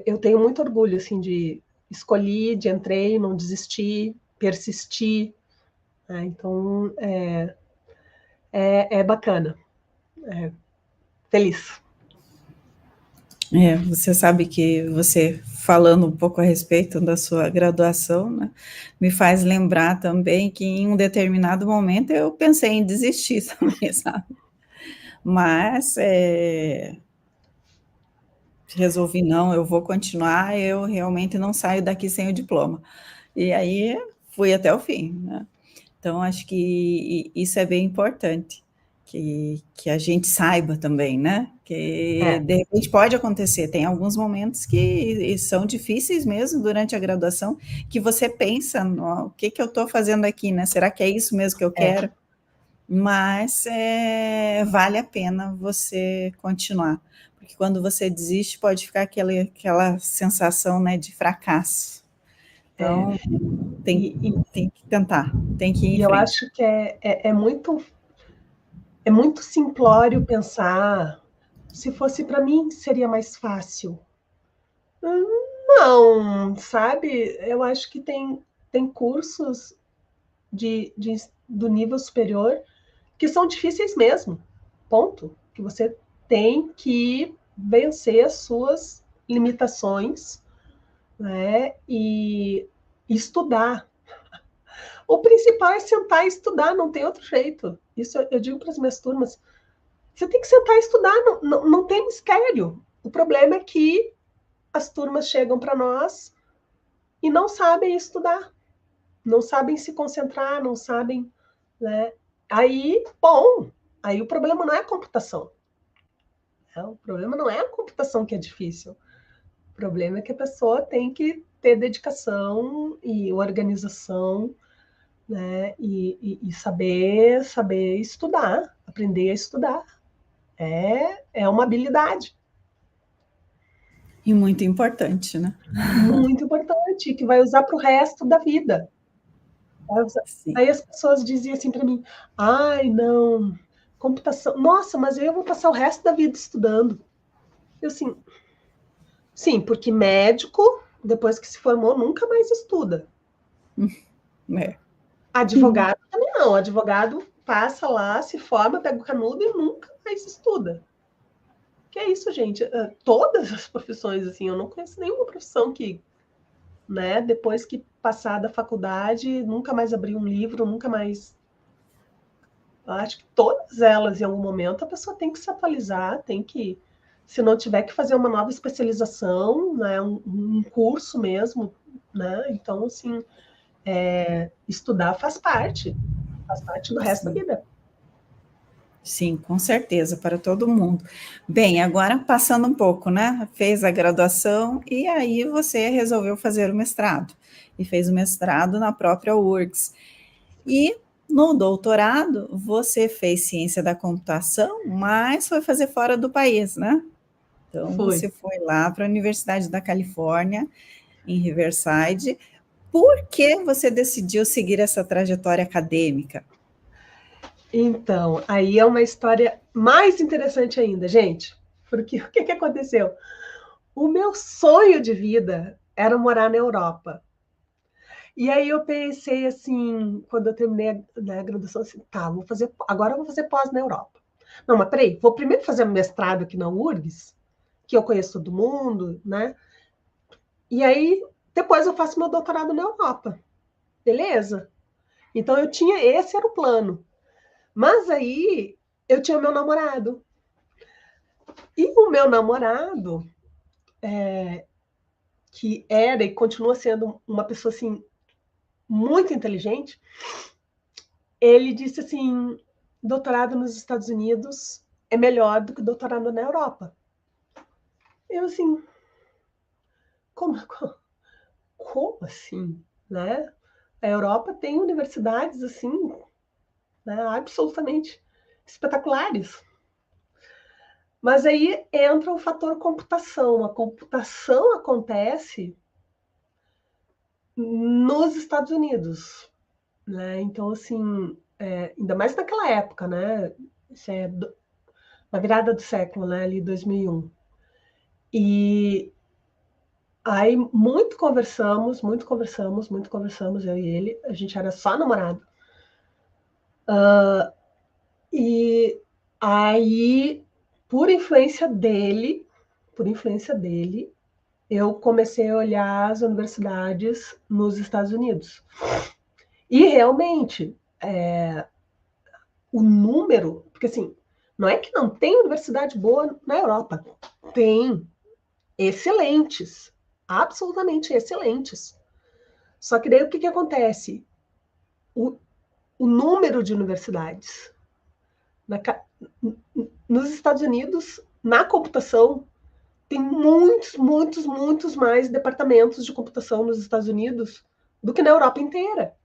eu tenho muito orgulho assim de escolhi, de entrei, não desisti, persisti. Então é bacana, feliz. Você sabe que você falando um pouco a respeito da sua graduação, né, me faz lembrar também que em um determinado momento eu pensei em desistir também, sabe? Mas resolvi não, eu vou continuar, eu realmente não saio daqui sem o diploma. E aí fui até o fim, né? Então, acho que isso é bem importante, que a gente saiba também, né? Que de repente pode acontecer, tem alguns momentos que são difíceis mesmo durante a graduação, que você pensa, o que eu estou fazendo aqui, né? Será que é isso mesmo que eu quero? Mas vale a pena você continuar, porque quando você desiste pode ficar aquela sensação, né, de fracasso. Então, tem que tentar, tem que ir em E eu frente. acho que é muito simplório pensar, se fosse para mim seria mais fácil. Não, sabe? Eu acho que tem cursos do nível superior que são difíceis mesmo. Ponto. Que você tem que vencer as suas limitações, né? E estudar. O principal é sentar e estudar, não tem outro jeito. Isso eu digo para as minhas turmas. Você tem que sentar e estudar, não tem mistério. O problema é que as turmas chegam para nós e não sabem estudar, não sabem se concentrar, não sabem, né? Aí, bom, aí o problema não é a computação. O problema não é a computação que é difícil. O problema é que a pessoa tem que ter dedicação e organização, né? E saber estudar, aprender a estudar. É uma habilidade. E muito importante, né? Muito importante, que vai usar para o resto da vida. Sim. Aí as pessoas diziam assim para mim: ai, não, computação, nossa, mas eu vou passar o resto da vida estudando. Eu assim, sim, porque médico, depois que se formou, nunca mais estuda. É. Advogado também não, advogado passa lá, se forma, pega o canudo e nunca mais estuda. Que é isso, gente? Todas as profissões, assim, eu não conheço nenhuma profissão que, né, depois que passar da faculdade, nunca mais abrir um livro, nunca mais. Eu acho que todas elas, em algum momento, a pessoa tem que se atualizar, tem que, se não tiver que fazer uma nova especialização, né, um curso mesmo, né? Então, assim, estudar faz parte do resto da Sim. vida. Sim, com certeza, para todo mundo. Bem, agora passando um pouco, né? Fez a graduação e aí você resolveu fazer o mestrado. E fez o mestrado na própria URGS. E no doutorado, você fez ciência da computação, mas foi fazer fora do país, né? Então, Foi. você foi lá para a Universidade da Califórnia, em Riverside. Por que você decidiu seguir essa trajetória acadêmica? Então, aí é uma história mais interessante ainda, gente. Porque o que aconteceu? O meu sonho de vida era morar na Europa. E aí eu pensei assim, quando eu terminei a graduação, assim, tá, agora eu vou fazer pós na Europa. Não, mas peraí, vou primeiro fazer mestrado aqui na URGS, que eu conheço todo mundo, né? E aí depois eu faço meu doutorado na Europa. Beleza? Então esse era o plano. Mas aí eu tinha meu namorado. E o meu namorado, que era e continua sendo uma pessoa assim muito inteligente, ele disse assim, doutorado nos Estados Unidos é melhor do que doutorado na Europa. Eu assim, como assim, né? A Europa tem universidades assim, né, absolutamente espetaculares. Mas aí entra o fator computação. A computação acontece nos Estados Unidos, né? Então, assim, ainda mais naquela época, né? Isso é na virada do século, né? Ali 2001. E aí muito conversamos, eu e ele. A gente era só namorado. E aí, por influência dele, eu comecei a olhar as universidades nos Estados Unidos. E realmente, o número, porque assim, não é que não tem universidade boa na Europa, tem excelentes, absolutamente excelentes. Só que daí o que acontece? O número de universidades. Nos Estados Unidos, na computação, tem muitos mais departamentos de computação nos Estados Unidos do que na Europa inteira.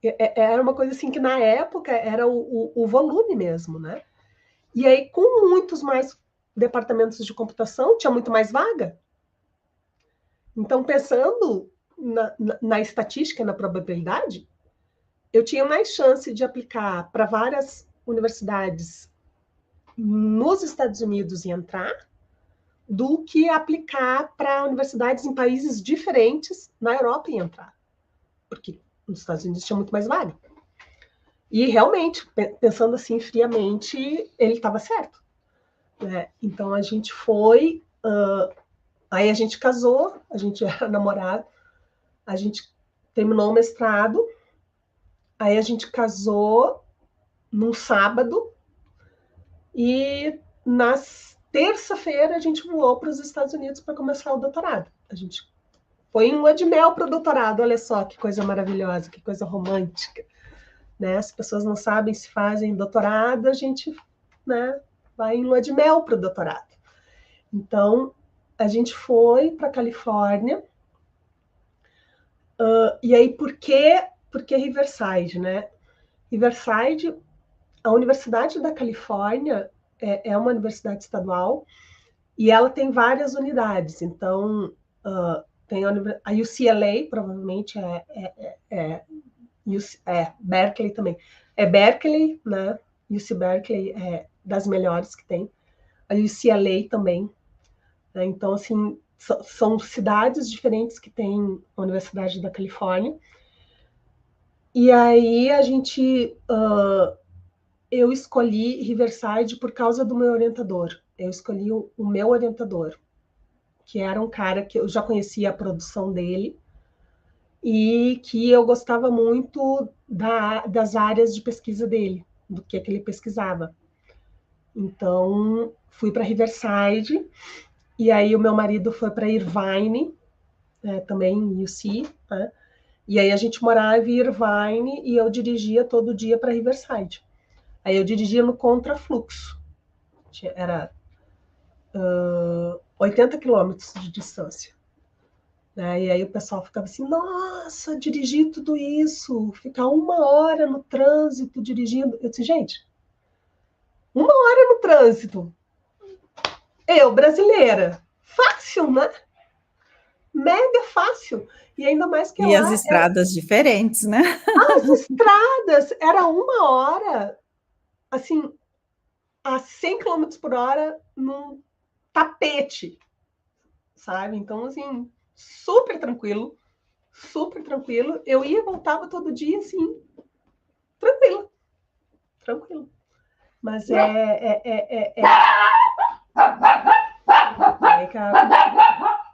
Era uma coisa assim que na época era o volume mesmo, né? E aí, com muitos mais departamentos de computação, tinha muito mais vaga. Então, pensando na estatística, na probabilidade, eu tinha mais chance de aplicar para várias universidades nos Estados Unidos e entrar do que aplicar para universidades em países diferentes na Europa e entrar. Porque nos Estados Unidos tinha muito mais vaga. E realmente, pensando assim friamente, ele estava certo. Né? Então a gente foi, aí a gente casou, a gente era namorado, a gente terminou o mestrado, aí a gente casou num sábado e na terça-feira a gente voou para os Estados Unidos para começar o doutorado. A gente foi em lua de mel para o doutorado, olha só que coisa maravilhosa, que coisa romântica. Né? As pessoas não sabem se fazem doutorado, a gente, né, vai em lua de mel para o doutorado. Então, a gente foi para a Califórnia. E aí, por que Riverside? Né? Riverside, a Universidade da Califórnia é uma universidade estadual e ela tem várias unidades. Então, tem a UCLA, provavelmente Berkeley também. É Berkeley, né? UC Berkeley é das melhores que tem. A UCLA também. Né? Então, assim, são cidades diferentes que tem a Universidade da Califórnia. E aí a gente... eu escolhi Riverside por causa do meu orientador. Eu escolhi o meu orientador, que era um cara que eu já conhecia a produção dele, e que eu gostava muito das áreas de pesquisa dele, do que ele pesquisava. Então, fui para Riverside, e aí o meu marido foi para Irvine, também em UC, né? E aí a gente morava em Irvine e eu dirigia todo dia para Riverside. Aí eu dirigia no contrafluxo. Era 80 quilômetros de distância. Né? E aí o pessoal ficava assim, nossa, dirigir tudo isso, ficar 1 hora no trânsito dirigindo. Eu disse, gente, 1 hora no trânsito. Eu, brasileira, fácil, né? Mega fácil. E ainda mais que e as estradas diferentes, né? As estradas, era 1 hora, assim, a 100 km por hora num tapete, sabe? Então, assim, super tranquilo. Eu ia e voltava todo dia, assim, tranquilo. Mas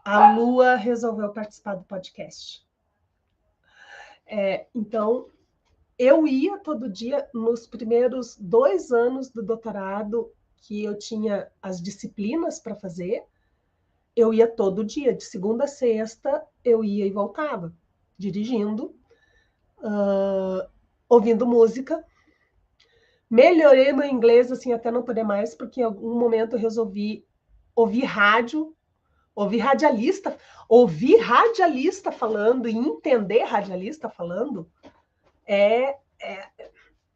a Lua resolveu participar do podcast. Então, eu ia todo dia, nos primeiros 2 anos do doutorado, que eu tinha as disciplinas para fazer, eu ia todo dia, de segunda a sexta, eu ia e voltava, dirigindo. ouvindo música. Melhorei meu inglês, assim, até não poder mais, porque em algum momento eu resolvi ouvir rádio, ouvir radialista falando e entender radialista falando,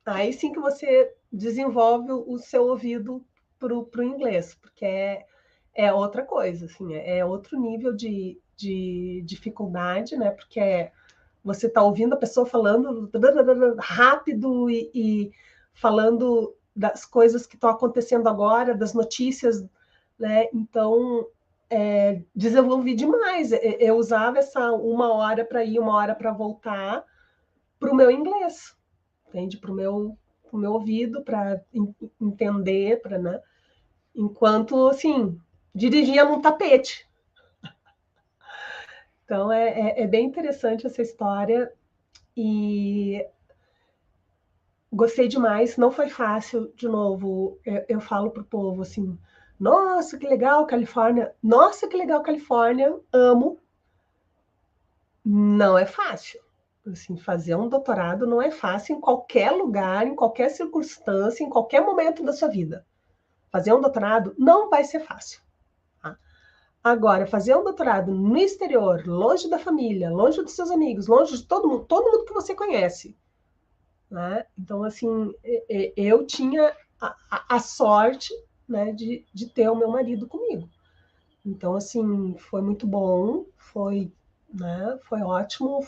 aí sim que você desenvolve o seu ouvido para o inglês, porque é outra coisa, assim, é outro nível de dificuldade, né? Porque você está ouvindo a pessoa falando rápido e falando das coisas que estão acontecendo agora, das notícias, né? Então, desenvolvi demais. Eu usava essa 1 hora para ir, 1 hora para voltar para o meu inglês, entende? Para o meu ouvido, para entender, para, né? Enquanto, assim, dirigia num tapete. Então, é bem interessante essa história e gostei demais. Não foi fácil, de novo, eu falo para o povo assim, nossa, que legal, Califórnia. Nossa, que legal, Califórnia, amo. Não é fácil. Assim, fazer um doutorado não é fácil em qualquer lugar, em qualquer circunstância, em qualquer momento da sua vida. Fazer um doutorado não vai ser fácil. Tá? Agora, fazer um doutorado no exterior, longe da família, longe dos seus amigos, longe de todo mundo que você conhece. Né? Então, assim, eu tinha a sorte, né, de ter o meu marido comigo. Então, assim, foi muito bom, né, foi ótimo,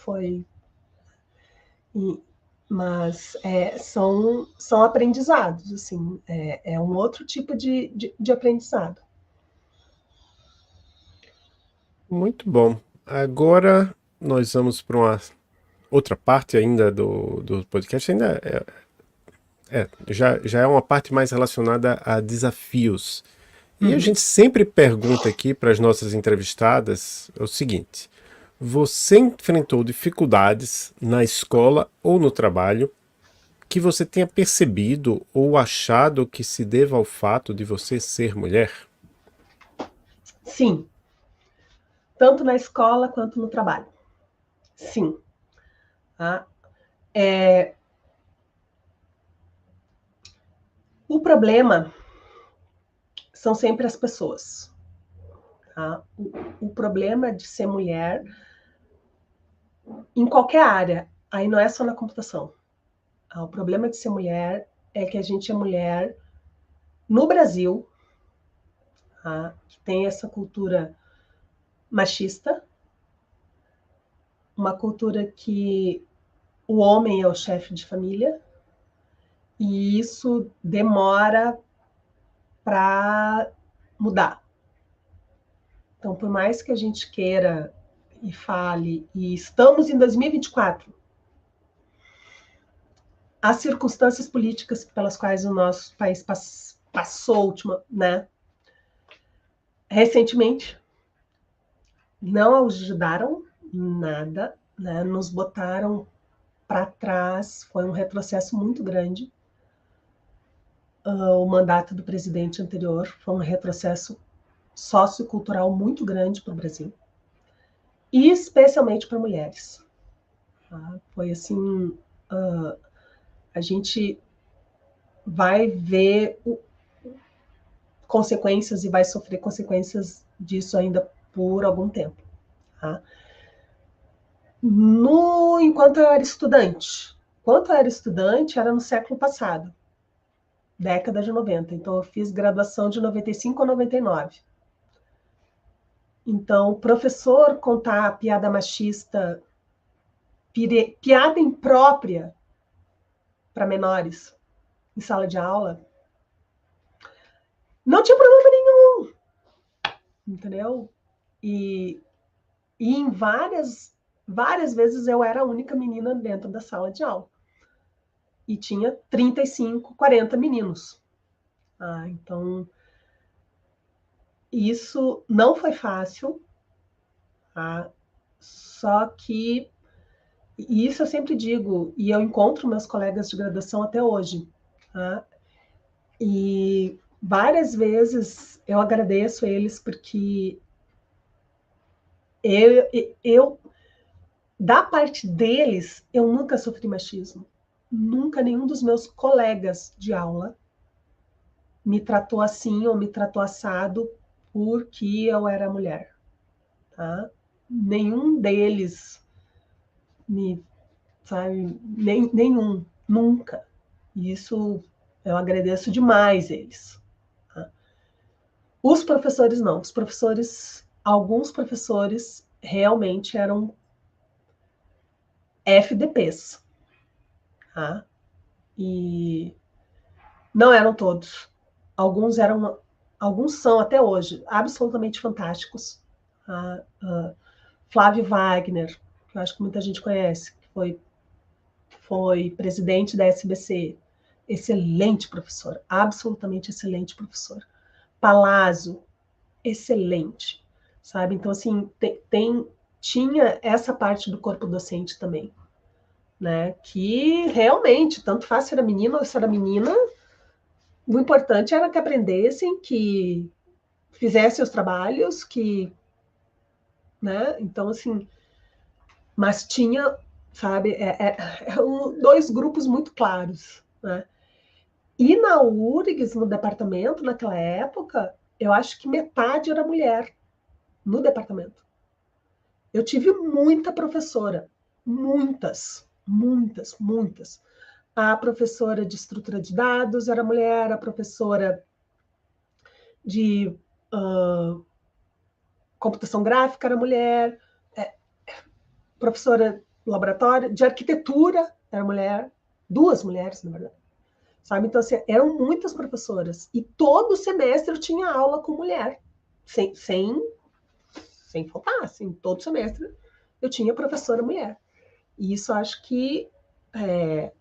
mas são aprendizados, assim, é um outro tipo de aprendizado. Muito bom. Agora nós vamos para uma outra parte ainda do podcast. Ainda já é uma parte mais relacionada a desafios. E a gente sempre pergunta aqui para as nossas entrevistadas o seguinte: você enfrentou dificuldades na escola ou no trabalho que você tenha percebido ou achado que se deva ao fato de você ser mulher? Sim, tanto na escola quanto no trabalho. Sim. Tá? O problema são sempre as pessoas. Tá? O problema de ser mulher, em qualquer área, aí não é só na computação. Tá? O problema de ser mulher é que a gente é mulher no Brasil, tá? Que tem essa cultura machista, uma cultura que o homem é o chefe de família, e isso demora para mudar. Então, por mais que a gente queira e fale, e estamos em 2024, as circunstâncias políticas pelas quais o nosso país passou, né, recentemente, não ajudaram nada, né, nos botaram para trás, foi um retrocesso muito grande. O mandato do presidente anterior foi um retrocesso sociocultural muito grande para o Brasil, e especialmente para mulheres. Tá? Foi assim, a gente vai ver consequências e vai sofrer consequências disso ainda por algum tempo. Tá? Enquanto eu era estudante, era no século passado, década de 90. Então, eu fiz graduação de 95 a 99. Então, professor contar piada machista, piada imprópria para menores em sala de aula, não tinha problema nenhum, entendeu? E em várias vezes eu era a única menina dentro da sala de aula. E tinha 35, 40 meninos. Então, isso não foi fácil, tá? Só que, e isso eu sempre digo, e eu encontro meus colegas de graduação até hoje, tá? E várias vezes eu agradeço eles porque eu da parte deles, eu nunca sofri machismo. Nunca nenhum dos meus colegas de aula me tratou assim ou me tratou assado porque eu era mulher. Tá? Nenhum deles me, sabe, nenhum, nunca. E isso eu agradeço demais eles. Tá? Os professores não. Os professores, alguns professores realmente eram FDPs. Tá? E não eram todos. Alguns eram, alguns são até hoje absolutamente fantásticos. Flávio Wagner, que eu acho que muita gente conhece, que foi presidente da SBC, excelente professor, absolutamente excelente professor. Palazzo, excelente, sabe? Então, assim, tinha essa parte do corpo docente também, né? Que realmente, tanto faz se era menino ou se era menina, o importante era que aprendessem, que fizessem os trabalhos, que, né? Então, assim, mas tinha, sabe, dois grupos muito claros, né? E na URGS, no departamento, naquela época, eu acho que metade era mulher no departamento. Eu tive muita professora, muitas. A professora de estrutura de dados era mulher, a professora de computação gráfica era mulher, professora de laboratório, de arquitetura era mulher, duas mulheres, na verdade. Sabe? Então, assim, eram muitas professoras. E todo semestre eu tinha aula com mulher. Sem faltar, assim, todo semestre eu tinha professora mulher. E isso acho que,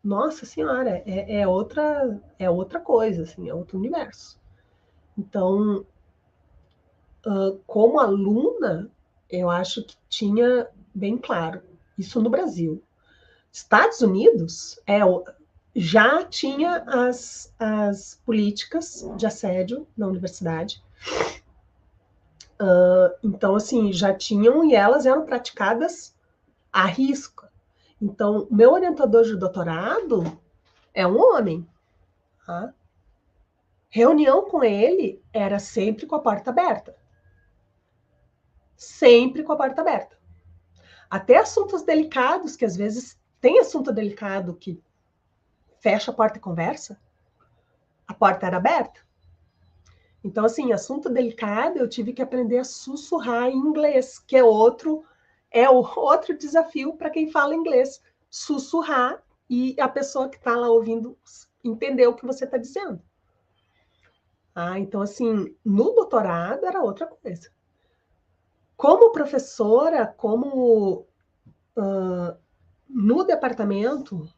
nossa senhora, é outra coisa, assim, é outro universo. Então, como aluna, eu acho que tinha bem claro, isso no Brasil. Estados Unidos já tinha as políticas de assédio na universidade. Então, assim, já tinham e elas eram praticadas à risca. Então, meu orientador de doutorado é um homem. Tá? Reunião com ele era sempre com a porta aberta. Sempre com a porta aberta. Até assuntos delicados, que às vezes tem assunto delicado que fecha a porta e conversa, a porta era aberta. Então, assim, assunto delicado, eu tive que aprender a sussurrar em inglês, que é outro desafio para quem fala inglês. Sussurrar e a pessoa que está lá ouvindo entender o que você está dizendo. Então, assim, no doutorado era outra coisa. Como professora, no meu departamento,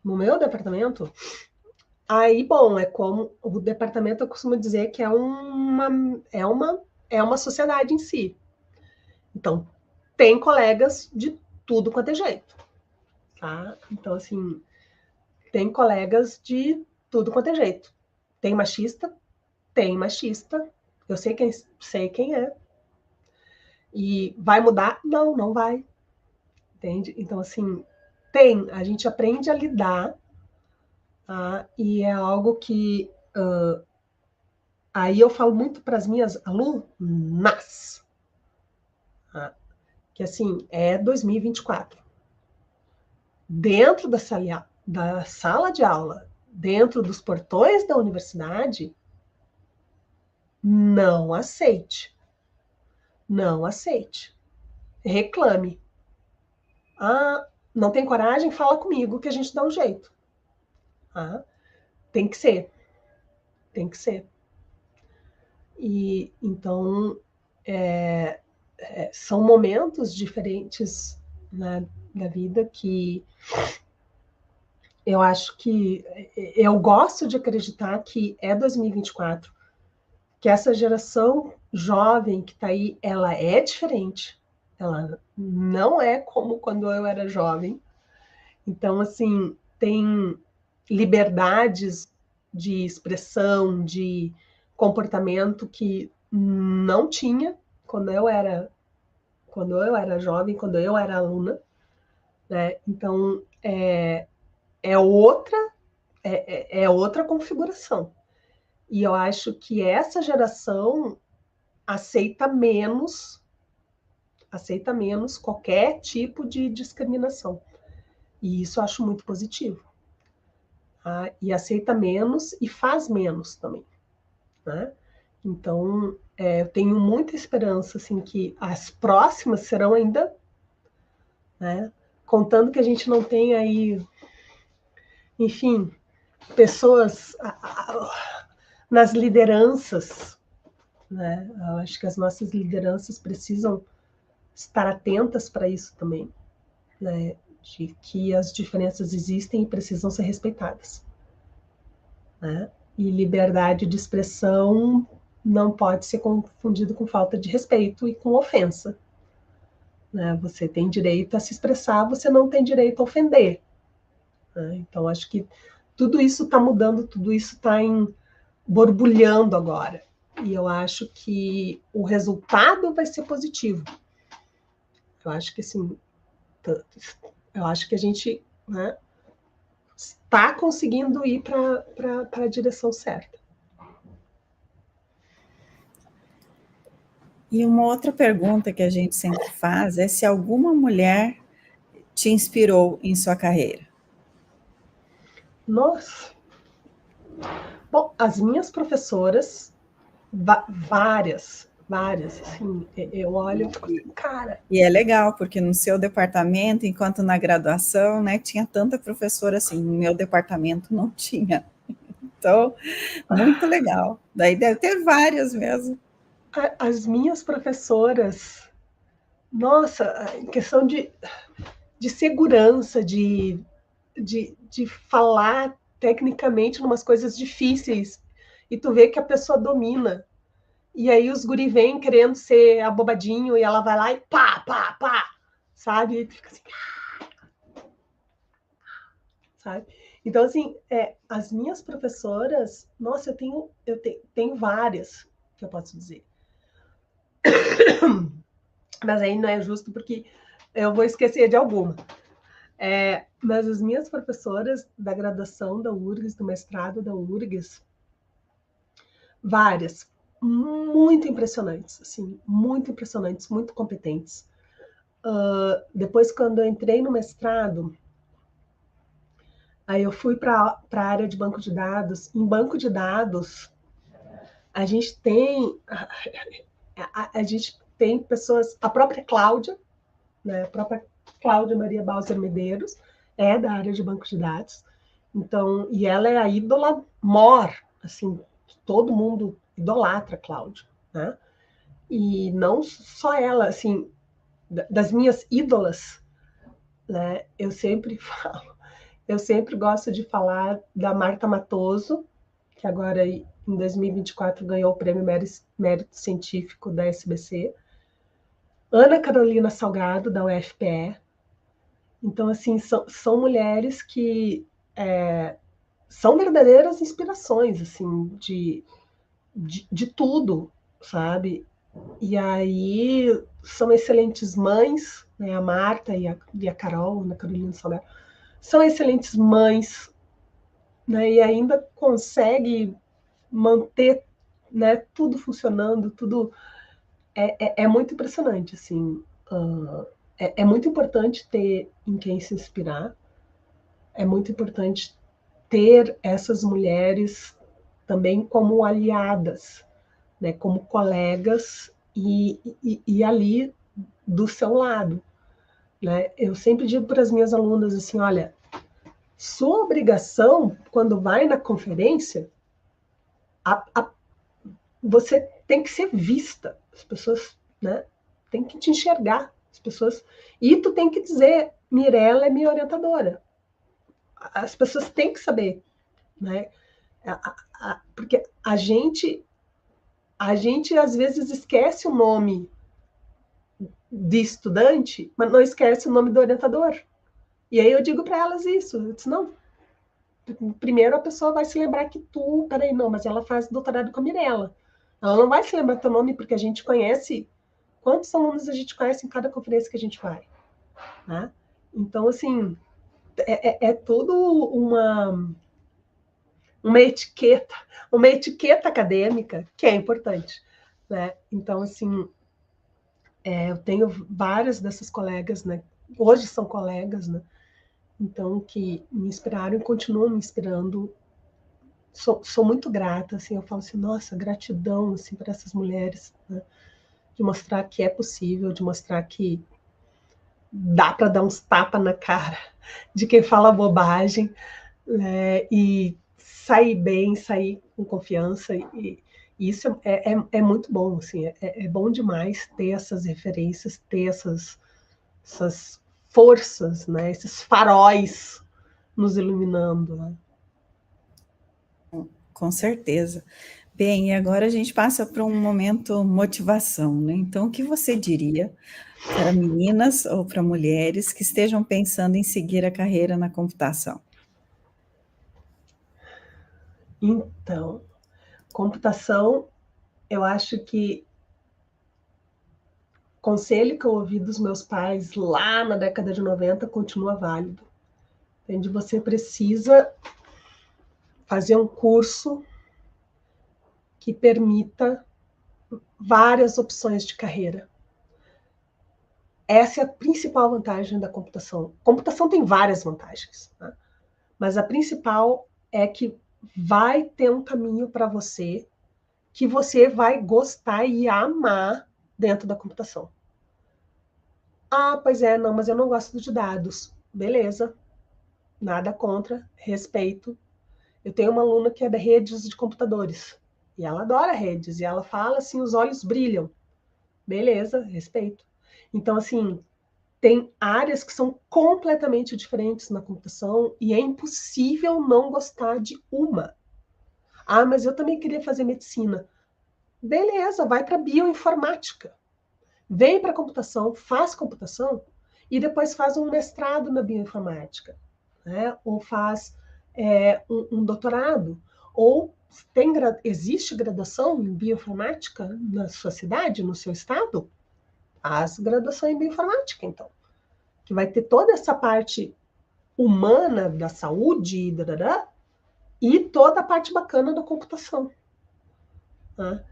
aí, bom, é como o departamento, eu costumo dizer que é uma sociedade em si. Então, tem colegas de tudo quanto é jeito. Tá? Então, assim, tem colegas de tudo quanto é jeito. Tem machista. Eu sei quem é. E vai mudar? Não, não vai. Entende? Então, assim, a gente aprende a lidar, tá? E é algo que aí eu falo muito para as minhas alunas, tá? Que assim, é 2024. Dentro da sala de aula, dentro dos portões da universidade, não aceite. Não aceite. Reclame. Não tem coragem? Fala comigo que a gente dá um jeito. Tem que ser. Tem que ser. E então são momentos diferentes, né, da vida que eu acho que eu gosto de acreditar que é 2024, que essa geração jovem que está aí, ela é diferente. Ela não é como quando eu era jovem. Então, assim, tem liberdades de expressão, de comportamento que não tinha quando eu era jovem, quando eu era aluna. né? Então, é outra, outra configuração. E eu acho que essa geração aceita menos qualquer tipo de discriminação. E isso eu acho muito positivo. Tá? E aceita menos e faz menos também. Né? Então, eu tenho muita esperança assim, que as próximas serão ainda, né? Contando que a gente não tem aí, enfim, pessoas nas lideranças, né? Eu acho que as nossas lideranças precisam estar atentas para isso também, né? De que as diferenças existem e precisam ser respeitadas, né? E liberdade de expressão não pode ser confundido com falta de respeito e com ofensa, né? Você tem direito a se expressar, você não tem direito a ofender, né? Então, acho que tudo isso está mudando, tudo isso está borbulhando agora. E eu acho que o resultado vai ser positivo. Eu acho que assim, eu acho que a gente, né, está conseguindo ir para a direção certa. E uma outra pergunta que a gente sempre faz é se alguma mulher te inspirou em sua carreira. Nossa! Bom, as minhas professoras, várias, assim, eu olho e fico assim, cara... E é legal, porque no seu departamento, enquanto na graduação, né, tinha tanta professora assim, no meu departamento não tinha. Então, muito legal. Daí deve ter várias mesmo. As minhas professoras, nossa, em questão de segurança, de falar tecnicamente umas coisas difíceis, e tu vê que a pessoa domina. E aí os guri vêm querendo ser abobadinho, e ela vai lá e pá, pá, pá, sabe? E tu fica assim, sabe? Então, assim, as minhas professoras, nossa, eu tenho várias, que eu posso dizer. Mas aí não é justo, porque eu vou esquecer de alguma. Mas as minhas professoras da graduação da URGS, do mestrado da URGS, várias, muito impressionantes, assim, muito impressionantes, muito competentes. Depois, quando eu entrei no mestrado, aí eu fui para a área de banco de dados. Em banco de dados, a gente tem pessoas, a própria Cláudia, né, a própria Cláudia Maria Balser Medeiros, é da área de banco de dados. Então, e ela é a ídola mor, assim, todo mundo idolatra a Cláudia, né? E não só ela, assim, das minhas ídolas, né? Eu sempre gosto de falar da Marta Matoso, que agora em 2024 ganhou o prêmio Mérito Científico da SBC, Ana Carolina Salgado, da UFPE. Então, assim, são mulheres que são verdadeiras inspirações, assim, de tudo, sabe? E aí são excelentes mães, né? A Marta e a Carol, Ana Carolina Salgado, são excelentes mães, né? E ainda consegue manter, né, tudo funcionando, tudo é muito impressionante, assim. É muito importante ter em quem se inspirar, é muito importante ter essas mulheres também como aliadas, né, como colegas e ali do seu lado, né? Eu sempre digo para as minhas alunas assim, olha, sua obrigação quando vai na conferência, você tem que ser vista, as pessoas, né, tem que te enxergar, as pessoas, e tu tem que dizer, Mirella é minha orientadora. As pessoas têm que saber, né? Porque a gente às vezes esquece o nome de estudante, mas não esquece o nome do orientador. E aí eu digo para elas isso, eu disse, não, primeiro a pessoa vai se lembrar que peraí, não, mas ela faz doutorado com a Mirella. Ela não vai se lembrar teu nome porque a gente conhece, quantos alunos a gente conhece em cada conferência que a gente vai, né? Então, assim, é tudo uma etiqueta acadêmica que é importante, né? Então, assim, eu tenho várias dessas colegas, né? Hoje são colegas, né? Então, que me inspiraram e continuam me inspirando. Sou muito grata, assim, eu falo assim, nossa, gratidão, assim, para essas mulheres, né? De mostrar que é possível, de mostrar que dá para dar uns tapas na cara de quem fala bobagem, né? E sair bem, sair com confiança, e isso é muito bom, assim, é bom demais ter essas referências, ter essas forças, né? Esses faróis nos iluminando, né? Com certeza. Bem, e agora a gente passa para um momento motivação, né? Então, o que você diria para meninas ou para mulheres que estejam pensando em seguir a carreira na computação? Então, computação, eu acho que o conselho que eu ouvi dos meus pais lá na década de 90 continua válido. Entende? Você precisa fazer um curso que permita várias opções de carreira. Essa é a principal vantagem da computação. A computação tem várias vantagens, né? Mas a principal é que vai ter um caminho para você que você vai gostar e amar dentro da computação. Ah, pois é, não, mas eu não gosto de dados. Beleza, nada contra, respeito. Eu tenho uma aluna que é da redes de computadores e ela adora redes e ela fala assim, os olhos brilham. Beleza, respeito. Então, assim, tem áreas que são completamente diferentes na computação e é impossível não gostar de uma. Ah, mas eu também queria fazer medicina. Beleza, vai para bioinformática. Vem para computação, faz computação e depois faz um mestrado na bioinformática, né? Ou faz um doutorado, ou existe graduação em bioinformática na sua cidade, no seu estado? Faz graduação em bioinformática, então, que vai ter toda essa parte humana da saúde e toda a parte bacana da computação, né?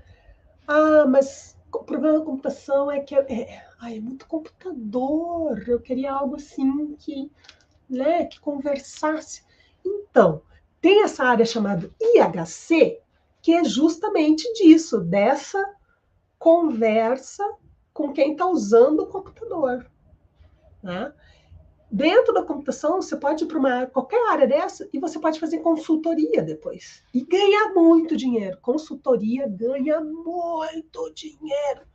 Ah, mas o problema da computação é que é muito computador. Eu queria algo assim que, né, que conversasse. Então, tem essa área chamada IHC, que é justamente disso, dessa conversa com quem está usando o computador, né? Dentro da computação, você pode ir para qualquer área dessa e você pode fazer consultoria depois. E ganhar muito dinheiro. Consultoria ganha muito dinheiro.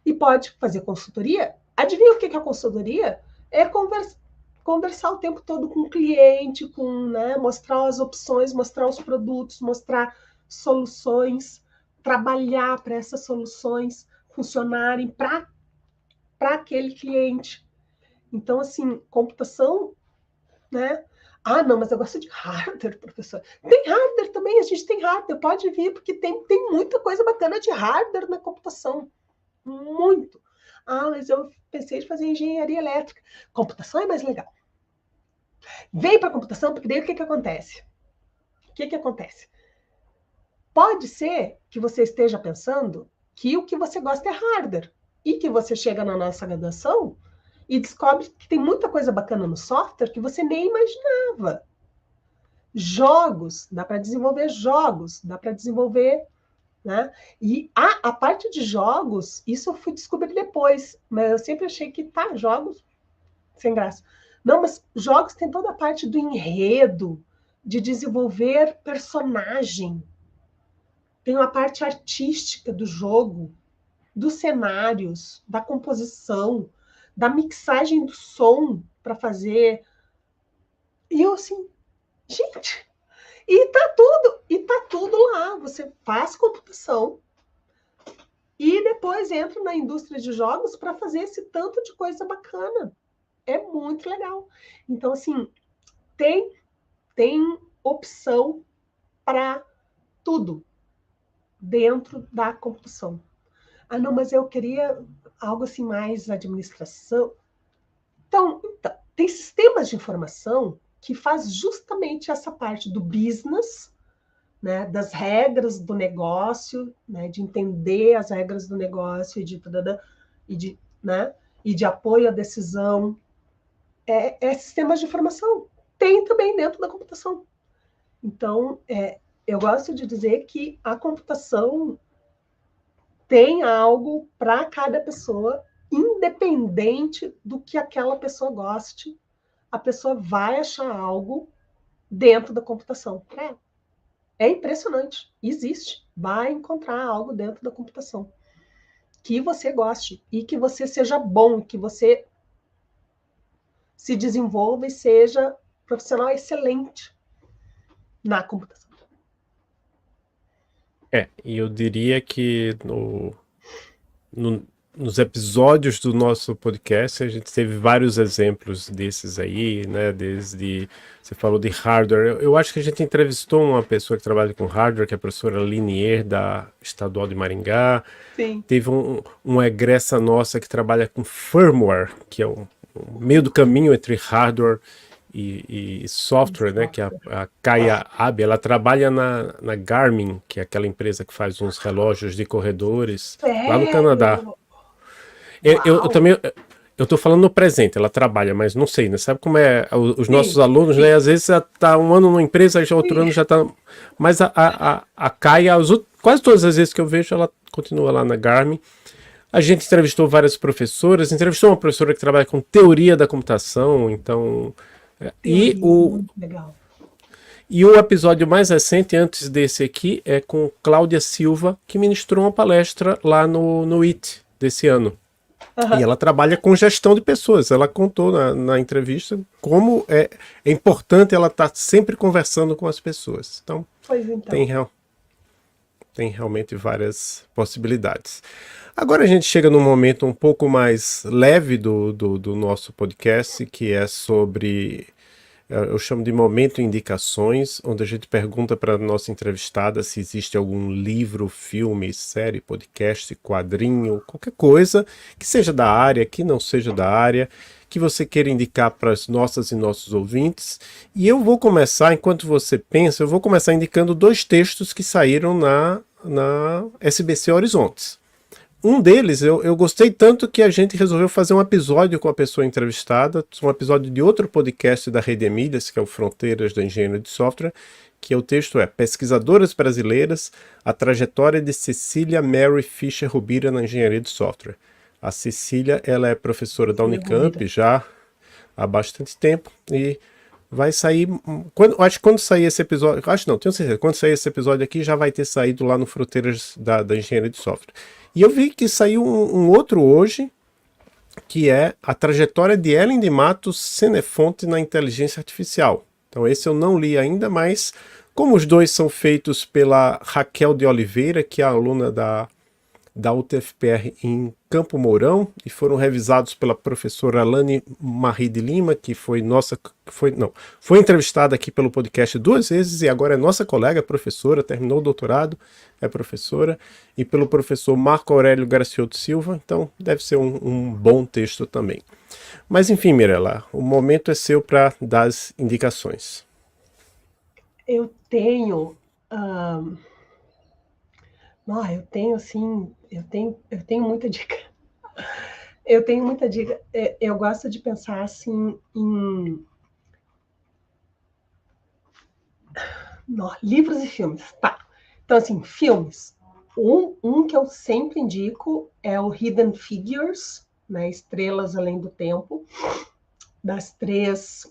E pode fazer consultoria. Adivinha o que é a consultoria? É conversar o tempo todo com o cliente, né, mostrar as opções, mostrar os produtos, mostrar soluções, trabalhar para essas soluções funcionarem para aquele cliente. Então, assim, computação, né? Ah, não, mas eu gosto de hardware, professor. Tem hardware também, a gente tem hardware, pode vir, porque tem muita coisa bacana de hardware na computação. Muito. Ah, mas eu pensei em fazer engenharia elétrica. Computação é mais legal. Vem para a computação, porque daí o que acontece? O que acontece? Pode ser que você esteja pensando que o que você gosta é hardware e que você chega na nossa graduação e descobre que tem muita coisa bacana no software que você nem imaginava. Jogos, dá para desenvolver jogos, dá para desenvolver, né? E a parte de jogos, isso eu fui descobrir depois, mas eu sempre achei que jogos sem graça. Não, mas jogos tem toda a parte do enredo, de desenvolver personagem. Tem a parte artística do jogo, dos cenários, da composição, da mixagem do som para fazer. E eu assim, gente, e tá tudo lá. Você faz computação e depois entra na indústria de jogos para fazer esse tanto de coisa bacana. É muito legal. Então, assim, tem opção para tudo dentro da computação. Ah, não, mas eu queria algo assim mais administração. Então, tem sistemas de informação que faz justamente essa parte do business, né, das regras do negócio, né, de entender as regras do negócio e de apoio à decisão. É sistemas de informação. Tem também dentro da computação. Então, eu gosto de dizer que a computação tem algo para cada pessoa, independente do que aquela pessoa goste, a pessoa vai achar algo dentro da computação. É impressionante. Existe. Vai encontrar algo dentro da computação que você goste e que você seja bom, que você se desenvolva e seja profissional excelente na computação. E eu diria que nos episódios do nosso podcast a gente teve vários exemplos desses aí, né? Desde você falou de hardware. Eu acho que a gente entrevistou uma pessoa que trabalha com hardware, que é a professora Linier, da Estadual de Maringá. Sim. Teve uma egressa nossa que trabalha com firmware, que é um meio do caminho entre hardware e software, né? Que é a Kaya Abe. Ela trabalha na Garmin, que é aquela empresa que faz uns relógios de corredores lá no Canadá. Eu também, eu tô falando no presente, ela trabalha, mas não sei, né? Sabe como é os nossos alunos, né? Às vezes já tá um ano numa empresa, já outro ano já tá... Mas a Kaya, quase todas as vezes que eu vejo, ela continua lá na Garmin. A gente entrevistou várias professoras, entrevistou uma professora que trabalha com teoria da computação, então... Legal. E o episódio mais recente, antes desse aqui, é com Cláudia Silva, que ministrou uma palestra lá no IT desse ano. E ela trabalha com gestão de pessoas. Ela contou na entrevista como é importante ela estar sempre conversando com as pessoas. Então, tem realmente várias possibilidades. Agora a gente chega num momento um pouco mais leve do nosso podcast, que é sobre... Eu chamo de momento indicações, onde a gente pergunta para a nossa entrevistada se existe algum livro, filme, série, podcast, quadrinho, qualquer coisa que seja da área, que não seja da área, que você queira indicar para as nossas e nossos ouvintes. E eu vou começar, enquanto você pensa, eu vou começar indicando 2 textos que saíram na SBC Horizontes. Um deles, eu gostei tanto que a gente resolveu fazer um episódio com a pessoa entrevistada, um episódio de outro podcast da Rede Emílias, que é o Fronteiras da Engenharia de Software, que o texto é Pesquisadoras Brasileiras, a trajetória de Cecília Mary Fischer Rubira na Engenharia de Software. A Cecília, ela é professora da Unicamp já há bastante tempo e vai sair... acho que quando sair esse episódio... tenho certeza. Quando sair esse episódio aqui, já vai ter saído lá no Fronteiras da Engenharia de Software. E eu vi que saiu um outro hoje, que é a trajetória de Ellen de Matos Senefonte na inteligência artificial. Então esse eu não li ainda, mas como os dois são feitos pela Raquel de Oliveira, que é a aluna da UTFPR em Campo Mourão, e foram revisados pela professora Alane Marie de Lima, que foi entrevistada aqui pelo podcast 2 vezes e agora é nossa colega, professora, terminou o doutorado, é professora, e pelo professor Marco Aurélio Gracioto Silva, então deve ser um bom texto também. Mas enfim, Mirela, o momento é seu para dar as indicações. Eu tenho muita dica. Eu tenho muita dica. Eu gosto de pensar assim em livros e filmes. Tá. Então, assim, filmes. Um que eu sempre indico é o Hidden Figures, né? Estrelas Além do Tempo, das três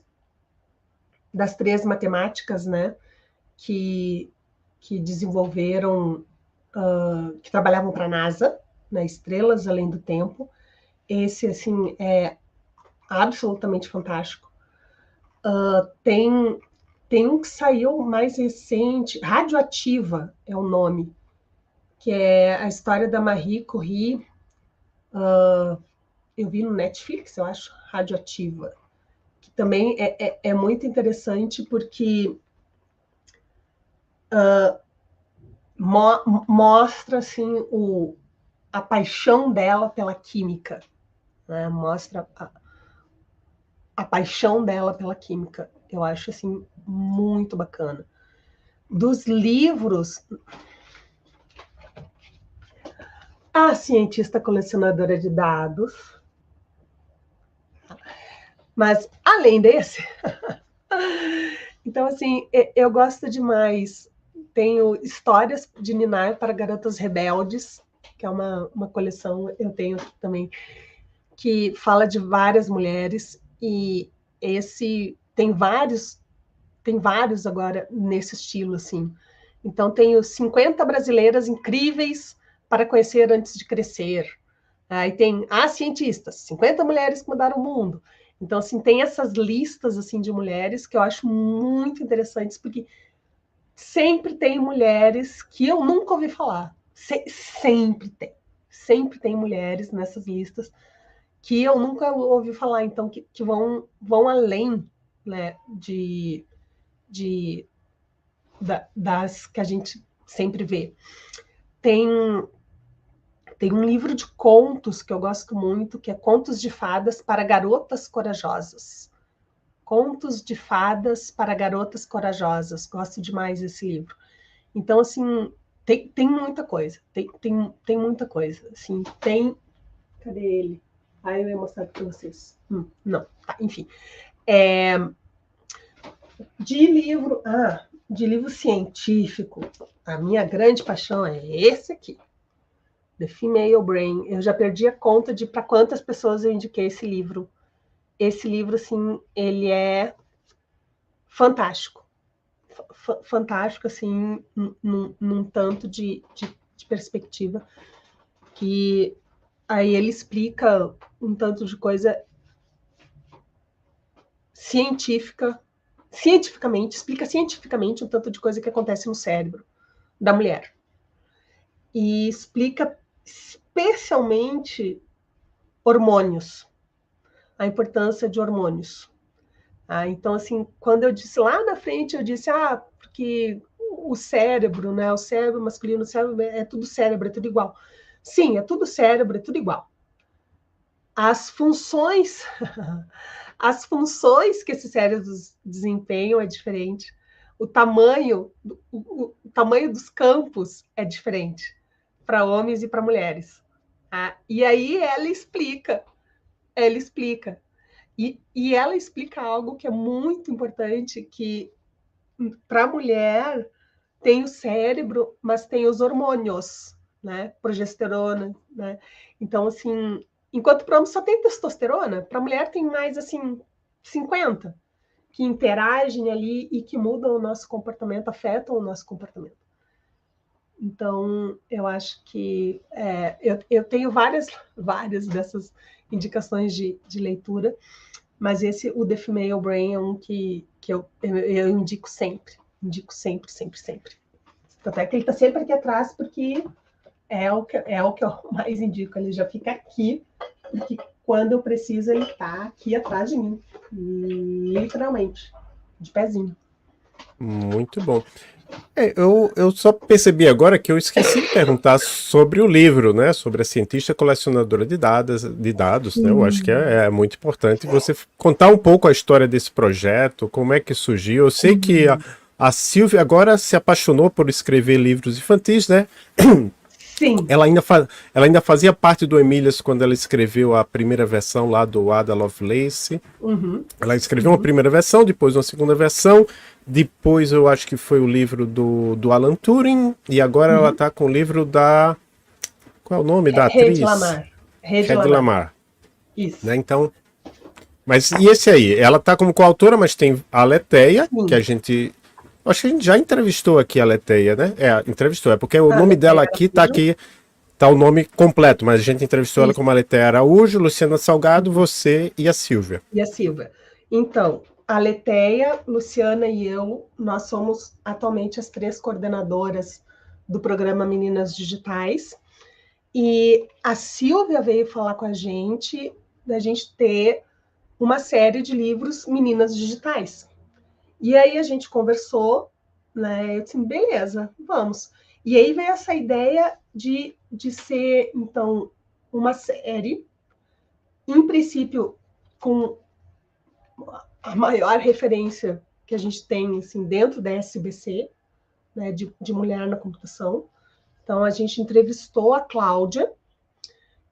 matemáticas, né? Que desenvolveram, que trabalhavam para a NASA, né? Estrelas Além do Tempo. Esse, assim, é absolutamente fantástico. Tem um que saiu mais recente, Radioativa é o nome, que é a história da Marie Curie. Eu vi no Netflix, eu acho, Radioativa, que também é muito interessante porque mostra assim, a paixão dela pela química, né? Mostra a paixão dela pela química. Eu acho, assim, muito bacana. Dos livros... A Cientista Colecionadora de Dados. Mas, além desse... Então, assim, eu gosto demais. Tenho Histórias de Ninar para Garotas Rebeldes, que é uma coleção, eu tenho aqui também, que fala de várias mulheres, e esse tem vários agora nesse estilo, assim. Então, tenho 50 brasileiras incríveis para conhecer antes de crescer. Aí tem As Cientistas, 50 mulheres que mudaram o mundo. Então, assim, tem essas listas assim de mulheres que eu acho muito interessantes, porque sempre tem mulheres que eu nunca ouvi falar. Sempre tem mulheres nessas listas que eu nunca ouvi falar, então, que vão além, né, das que a gente sempre vê. Tem um livro de contos que eu gosto muito, que é Contos de Fadas para Garotas Corajosas. Contos de Fadas para Garotas Corajosas. Gosto demais desse livro. Então, assim, tem muita coisa. Tem muita coisa. Assim, tem... Cadê ele? Ah, eu ia mostrar para vocês. Não, tá, enfim. De livro científico, a minha grande paixão é esse aqui. The Female Brain. Eu já perdi a conta de para quantas pessoas eu indiquei esse livro. Esse livro, assim, ele é fantástico. Fantástico, assim, num tanto de perspectiva, que aí ele explica um tanto de coisa explica cientificamente um tanto de coisa que acontece no cérebro da mulher. E explica especialmente hormônios, a importância de hormônios. Então, assim, quando eu disse lá na frente, eu disse, porque o cérebro, né, o cérebro masculino, o cérebro é tudo cérebro, é tudo igual. Sim, é tudo cérebro, é tudo igual. As funções que esses cérebros desempenham é diferente. O tamanho dos campos é diferente para homens e para mulheres. E aí ela explica. E ela explica algo que é muito importante, que para a mulher tem o cérebro, mas tem os hormônios, né? Progesterona, né? Então, assim, enquanto para o homem só tem testosterona, para a mulher tem mais, assim, 50, que interagem ali e que mudam o nosso comportamento, afetam o nosso comportamento. Então, eu acho que eu tenho várias dessas indicações de leitura, mas o The Female Brain é um que eu indico sempre. Indico sempre, sempre, sempre. Tanto é que ele está sempre aqui atrás, porque é o que eu mais indico. Ele já fica aqui, porque quando eu preciso, ele está aqui atrás de mim. Literalmente, de pezinho. Muito bom. Eu só percebi agora que eu esqueci de perguntar sobre o livro, né? Sobre a cientista colecionadora de dados, né? Eu acho que é muito importante você contar um pouco a história desse projeto, como é que surgiu. Eu sei que a Silvia agora se apaixonou por escrever livros infantis, né? Sim. Ela ainda fazia parte do Emílias quando ela escreveu a primeira versão lá do Ada Lovelace. Ela escreveu uma primeira versão, depois uma segunda versão, depois eu acho que foi o livro do Alan Turing, e agora ela está com o livro da... Qual é o nome da atriz? Hedy Lamarr. Isso. Né? Então, mas e esse aí? Ela está como coautora, mas tem a Leteia, que a gente... Acho que a gente já entrevistou aqui a Leteia, né? Entrevistou, porque o nome dela aqui tá o nome completo, mas a gente entrevistou ela como a Leteia Araújo, Luciana Salgado, você e a Silvia. Então, a Leteia, Luciana e eu, nós somos atualmente as 3 coordenadoras do programa Meninas Digitais, e a Silvia veio falar com a gente, da gente ter uma série de livros Meninas Digitais. E aí a gente conversou, né? Eu disse, beleza, vamos. E aí veio essa ideia de ser, então, uma série, em princípio, com a maior referência que a gente tem assim, dentro da SBC, né, de mulher na computação. Então, a gente entrevistou a Cláudia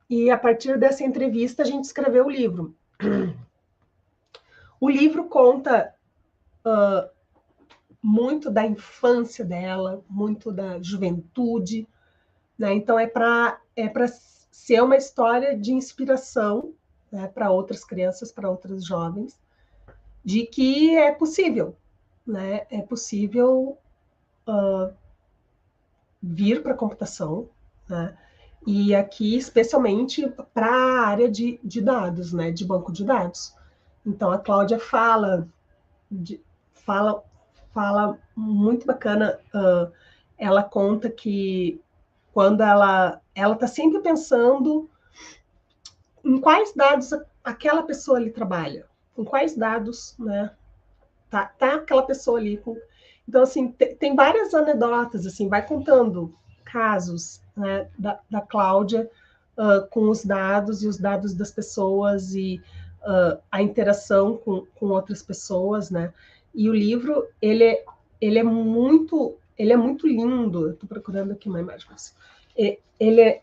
e, a partir dessa entrevista, a gente escreveu o livro. O livro conta muito da infância dela, muito da juventude, né? Então, é para ser uma história de inspiração, né, para outras crianças, para outras jovens, de que é possível, né? É possível vir para a computação, né? E aqui, especialmente para a área de dados, né? De banco de dados. Então, a Cláudia fala muito bacana. Ela conta que quando ela está sempre pensando em quais dados aquela pessoa ali trabalha, com quais dados, né? Tá aquela pessoa ali com... Então, assim, tem várias anedotas, assim, vai contando casos, né, da Cláudia com os dados e os dados das pessoas e a interação com outras pessoas, né? E o livro, ele é muito lindo. Estou procurando aqui uma imagem para você. Ele é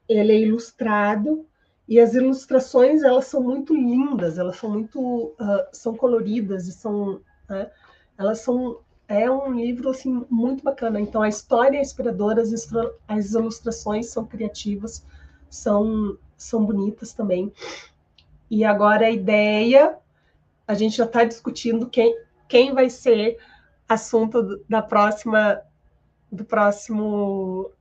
ilustrado e as ilustrações, elas são muito lindas, elas são muito são coloridas e são, né, elas são... É um livro assim muito bacana. Então, a história é inspiradora, as ilustrações são criativas, são bonitas também. E agora a ideia, a gente já está discutindo quem vai ser assunto do próximo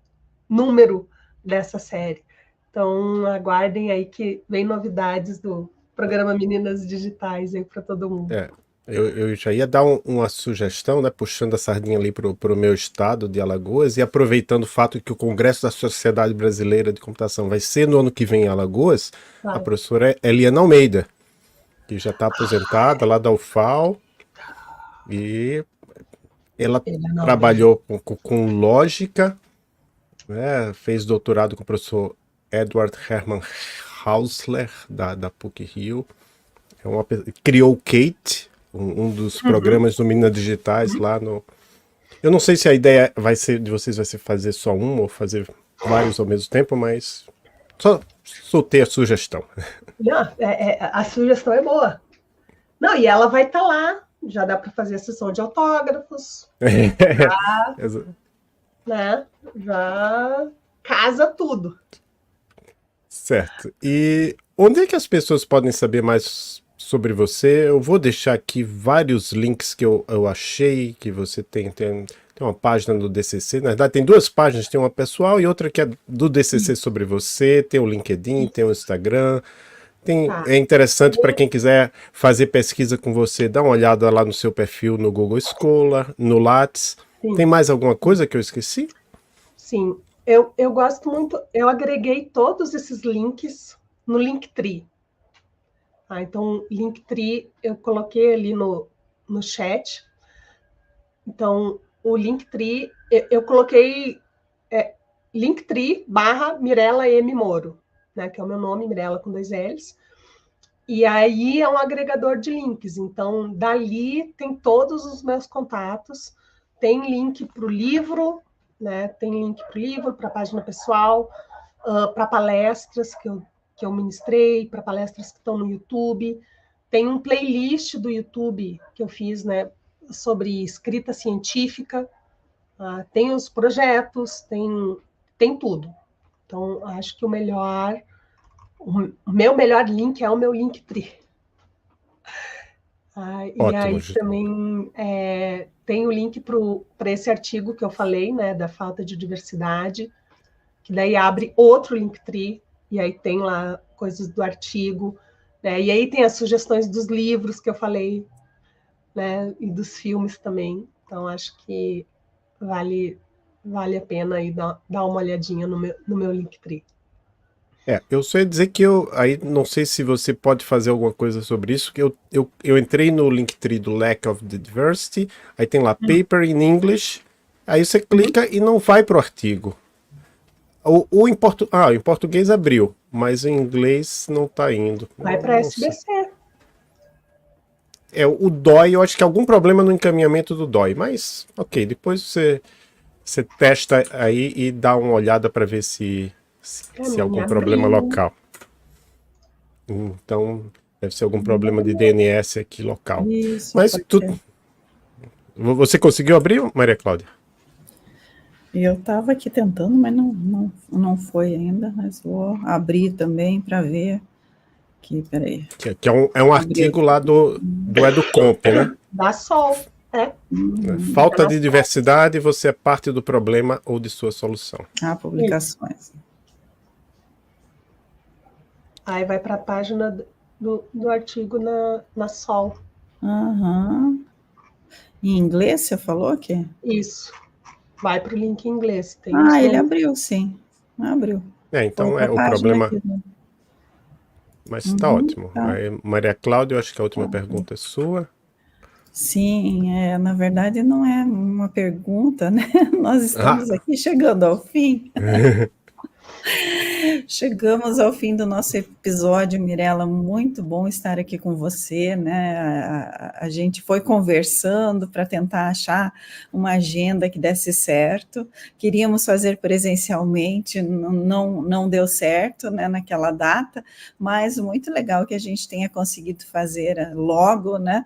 número dessa série. Então, aguardem aí que vem novidades do programa Meninas Digitais aí para todo mundo. Eu já ia dar uma sugestão, né, puxando a sardinha ali para o meu estado de Alagoas e aproveitando o fato que o Congresso da Sociedade Brasileira de Computação vai ser no ano que vem em Alagoas, a professora Eliana Almeida, que já está aposentada lá da UFAL, e ela trabalhou com lógica, né, fez doutorado com o professor Edward Herman Hausler, da PUC-Rio, criou o Kate, um dos programas do Minas Digitais lá no... Eu não sei se a ideia de vocês vai ser fazer só um ou fazer vários ao mesmo tempo, mas só soltei a sugestão. Não, a sugestão é boa. Não, e ela vai estar lá, já dá para fazer a sessão de autógrafos, né? Já casa tudo. Certo. E onde é que as pessoas podem saber mais sobre você? Eu vou deixar aqui vários links que eu achei, que você tem uma página do DCC, na verdade tem duas páginas, tem uma pessoal e outra que é do DCC sobre você, tem o LinkedIn, tem o Instagram, é interessante para quem quiser fazer pesquisa com você, dá uma olhada lá no seu perfil no Google Scholar, no Lattes. Sim. Tem mais alguma coisa que eu esqueci? Sim, eu gosto muito, eu agreguei todos esses links no Linktree. Então, Linktree eu coloquei ali no chat. Então, o Linktree, eu coloquei Linktree/Mirela M. Moro, né, que é o meu nome, Mirela com 2 L's. E aí é um agregador de links. Então, dali tem todos os meus contatos, tem link para o livro, né, tem link para o livro, para a página pessoal, para palestras que eu ministrei, para palestras que estão no YouTube. Tem um playlist do YouTube que eu fiz, né, sobre escrita científica, tem os projetos, tem tudo. Então, acho que o meu melhor link é o meu Linktree. E aí também tem o link para esse artigo que eu falei, né, da falta de diversidade, que daí abre outro Linktree, e aí tem lá coisas do artigo, né, e aí tem as sugestões dos livros que eu falei, né, e dos filmes também. Então, acho que vale a pena aí dar uma olhadinha no meu Linktree. Eu só ia dizer que aí não sei se você pode fazer alguma coisa sobre isso, que eu entrei no Linktree do Lack of Diversity, aí tem lá Paper in English, aí você clica e não vai para o artigo. Em português abriu, mas em inglês não está indo. Vai para a SBC. o DOI, eu acho que algum problema no encaminhamento do DOI, mas ok, depois você testa aí e dá uma olhada para ver se há algum problema local. Então, deve ser algum problema de DNS aqui local. Isso, mas pode tudo. ser. Você conseguiu abrir, Maria Cláudia? Eu estava aqui tentando, mas não foi ainda, mas vou abrir também para ver. Aqui, peraí. Que é um artigo lá do EduComp, né? Da Sol, Falta de diversidade, você é parte do problema ou de sua solução. Publicações. Aí vai para a página do artigo na Sol. Em inglês, você falou que? Isso. Vai para o link em inglês. Tem ele abriu, sim. Abriu. Então Outra o problema... aqui, né? Mas está ótimo. Tá. Aí, Maria Cláudia, eu acho que a última pergunta é sua. Sim, na verdade não é uma pergunta, né? Nós estamos aqui chegando ao fim. Chegamos ao fim do nosso episódio, Mirela, muito bom estar aqui com você, né? A gente foi conversando para tentar achar uma agenda que desse certo. Queríamos fazer presencialmente, não deu certo, né, naquela data, mas muito legal que a gente tenha conseguido fazer logo, né,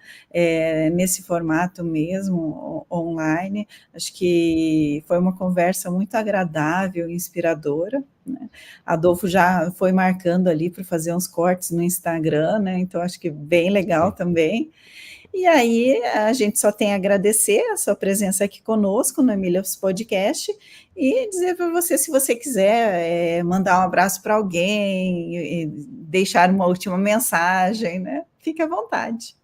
nesse formato mesmo, online. Acho que foi uma conversa muito agradável, inspiradora, né? Adolfo já foi marcando ali para fazer uns cortes no Instagram, né? Então acho que bem legal também. E aí a gente só tem a agradecer a sua presença aqui conosco no Emílias Podcast e dizer para você, se você quiser mandar um abraço para alguém, deixar uma última mensagem, né? Fique à vontade.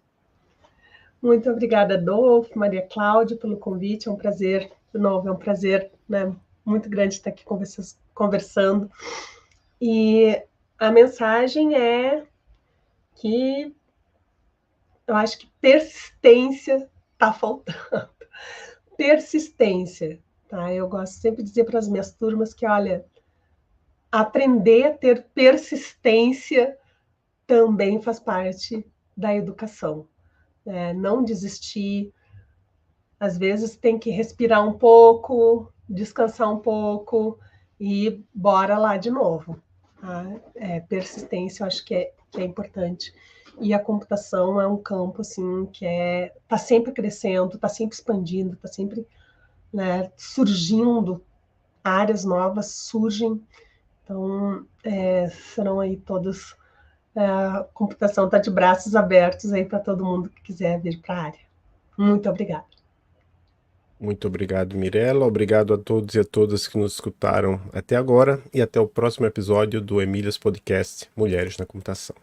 Muito obrigada, Adolfo, Maria Cláudia, pelo convite. É um prazer, de novo, é um prazer, né, muito grande estar aqui conversando. E a mensagem é que eu acho que persistência está faltando. Persistência, tá? Eu gosto sempre de dizer para as minhas turmas que, olha, aprender a ter persistência também faz parte da educação. Não desistir. Às vezes tem que respirar um pouco, descansar um pouco e bora lá de novo. Tá? Persistência, eu acho que é importante. E a computação é um campo assim que está sempre crescendo, está sempre expandindo, está sempre, né, surgindo, áreas novas surgem. Então, serão aí todos... A computação está de braços abertos aí para todo mundo que quiser vir para a área. Muito obrigada. Muito obrigado, Mirela. Obrigado a todos e a todas que nos escutaram até agora e até o próximo episódio do Emílias Podcast Mulheres na Computação.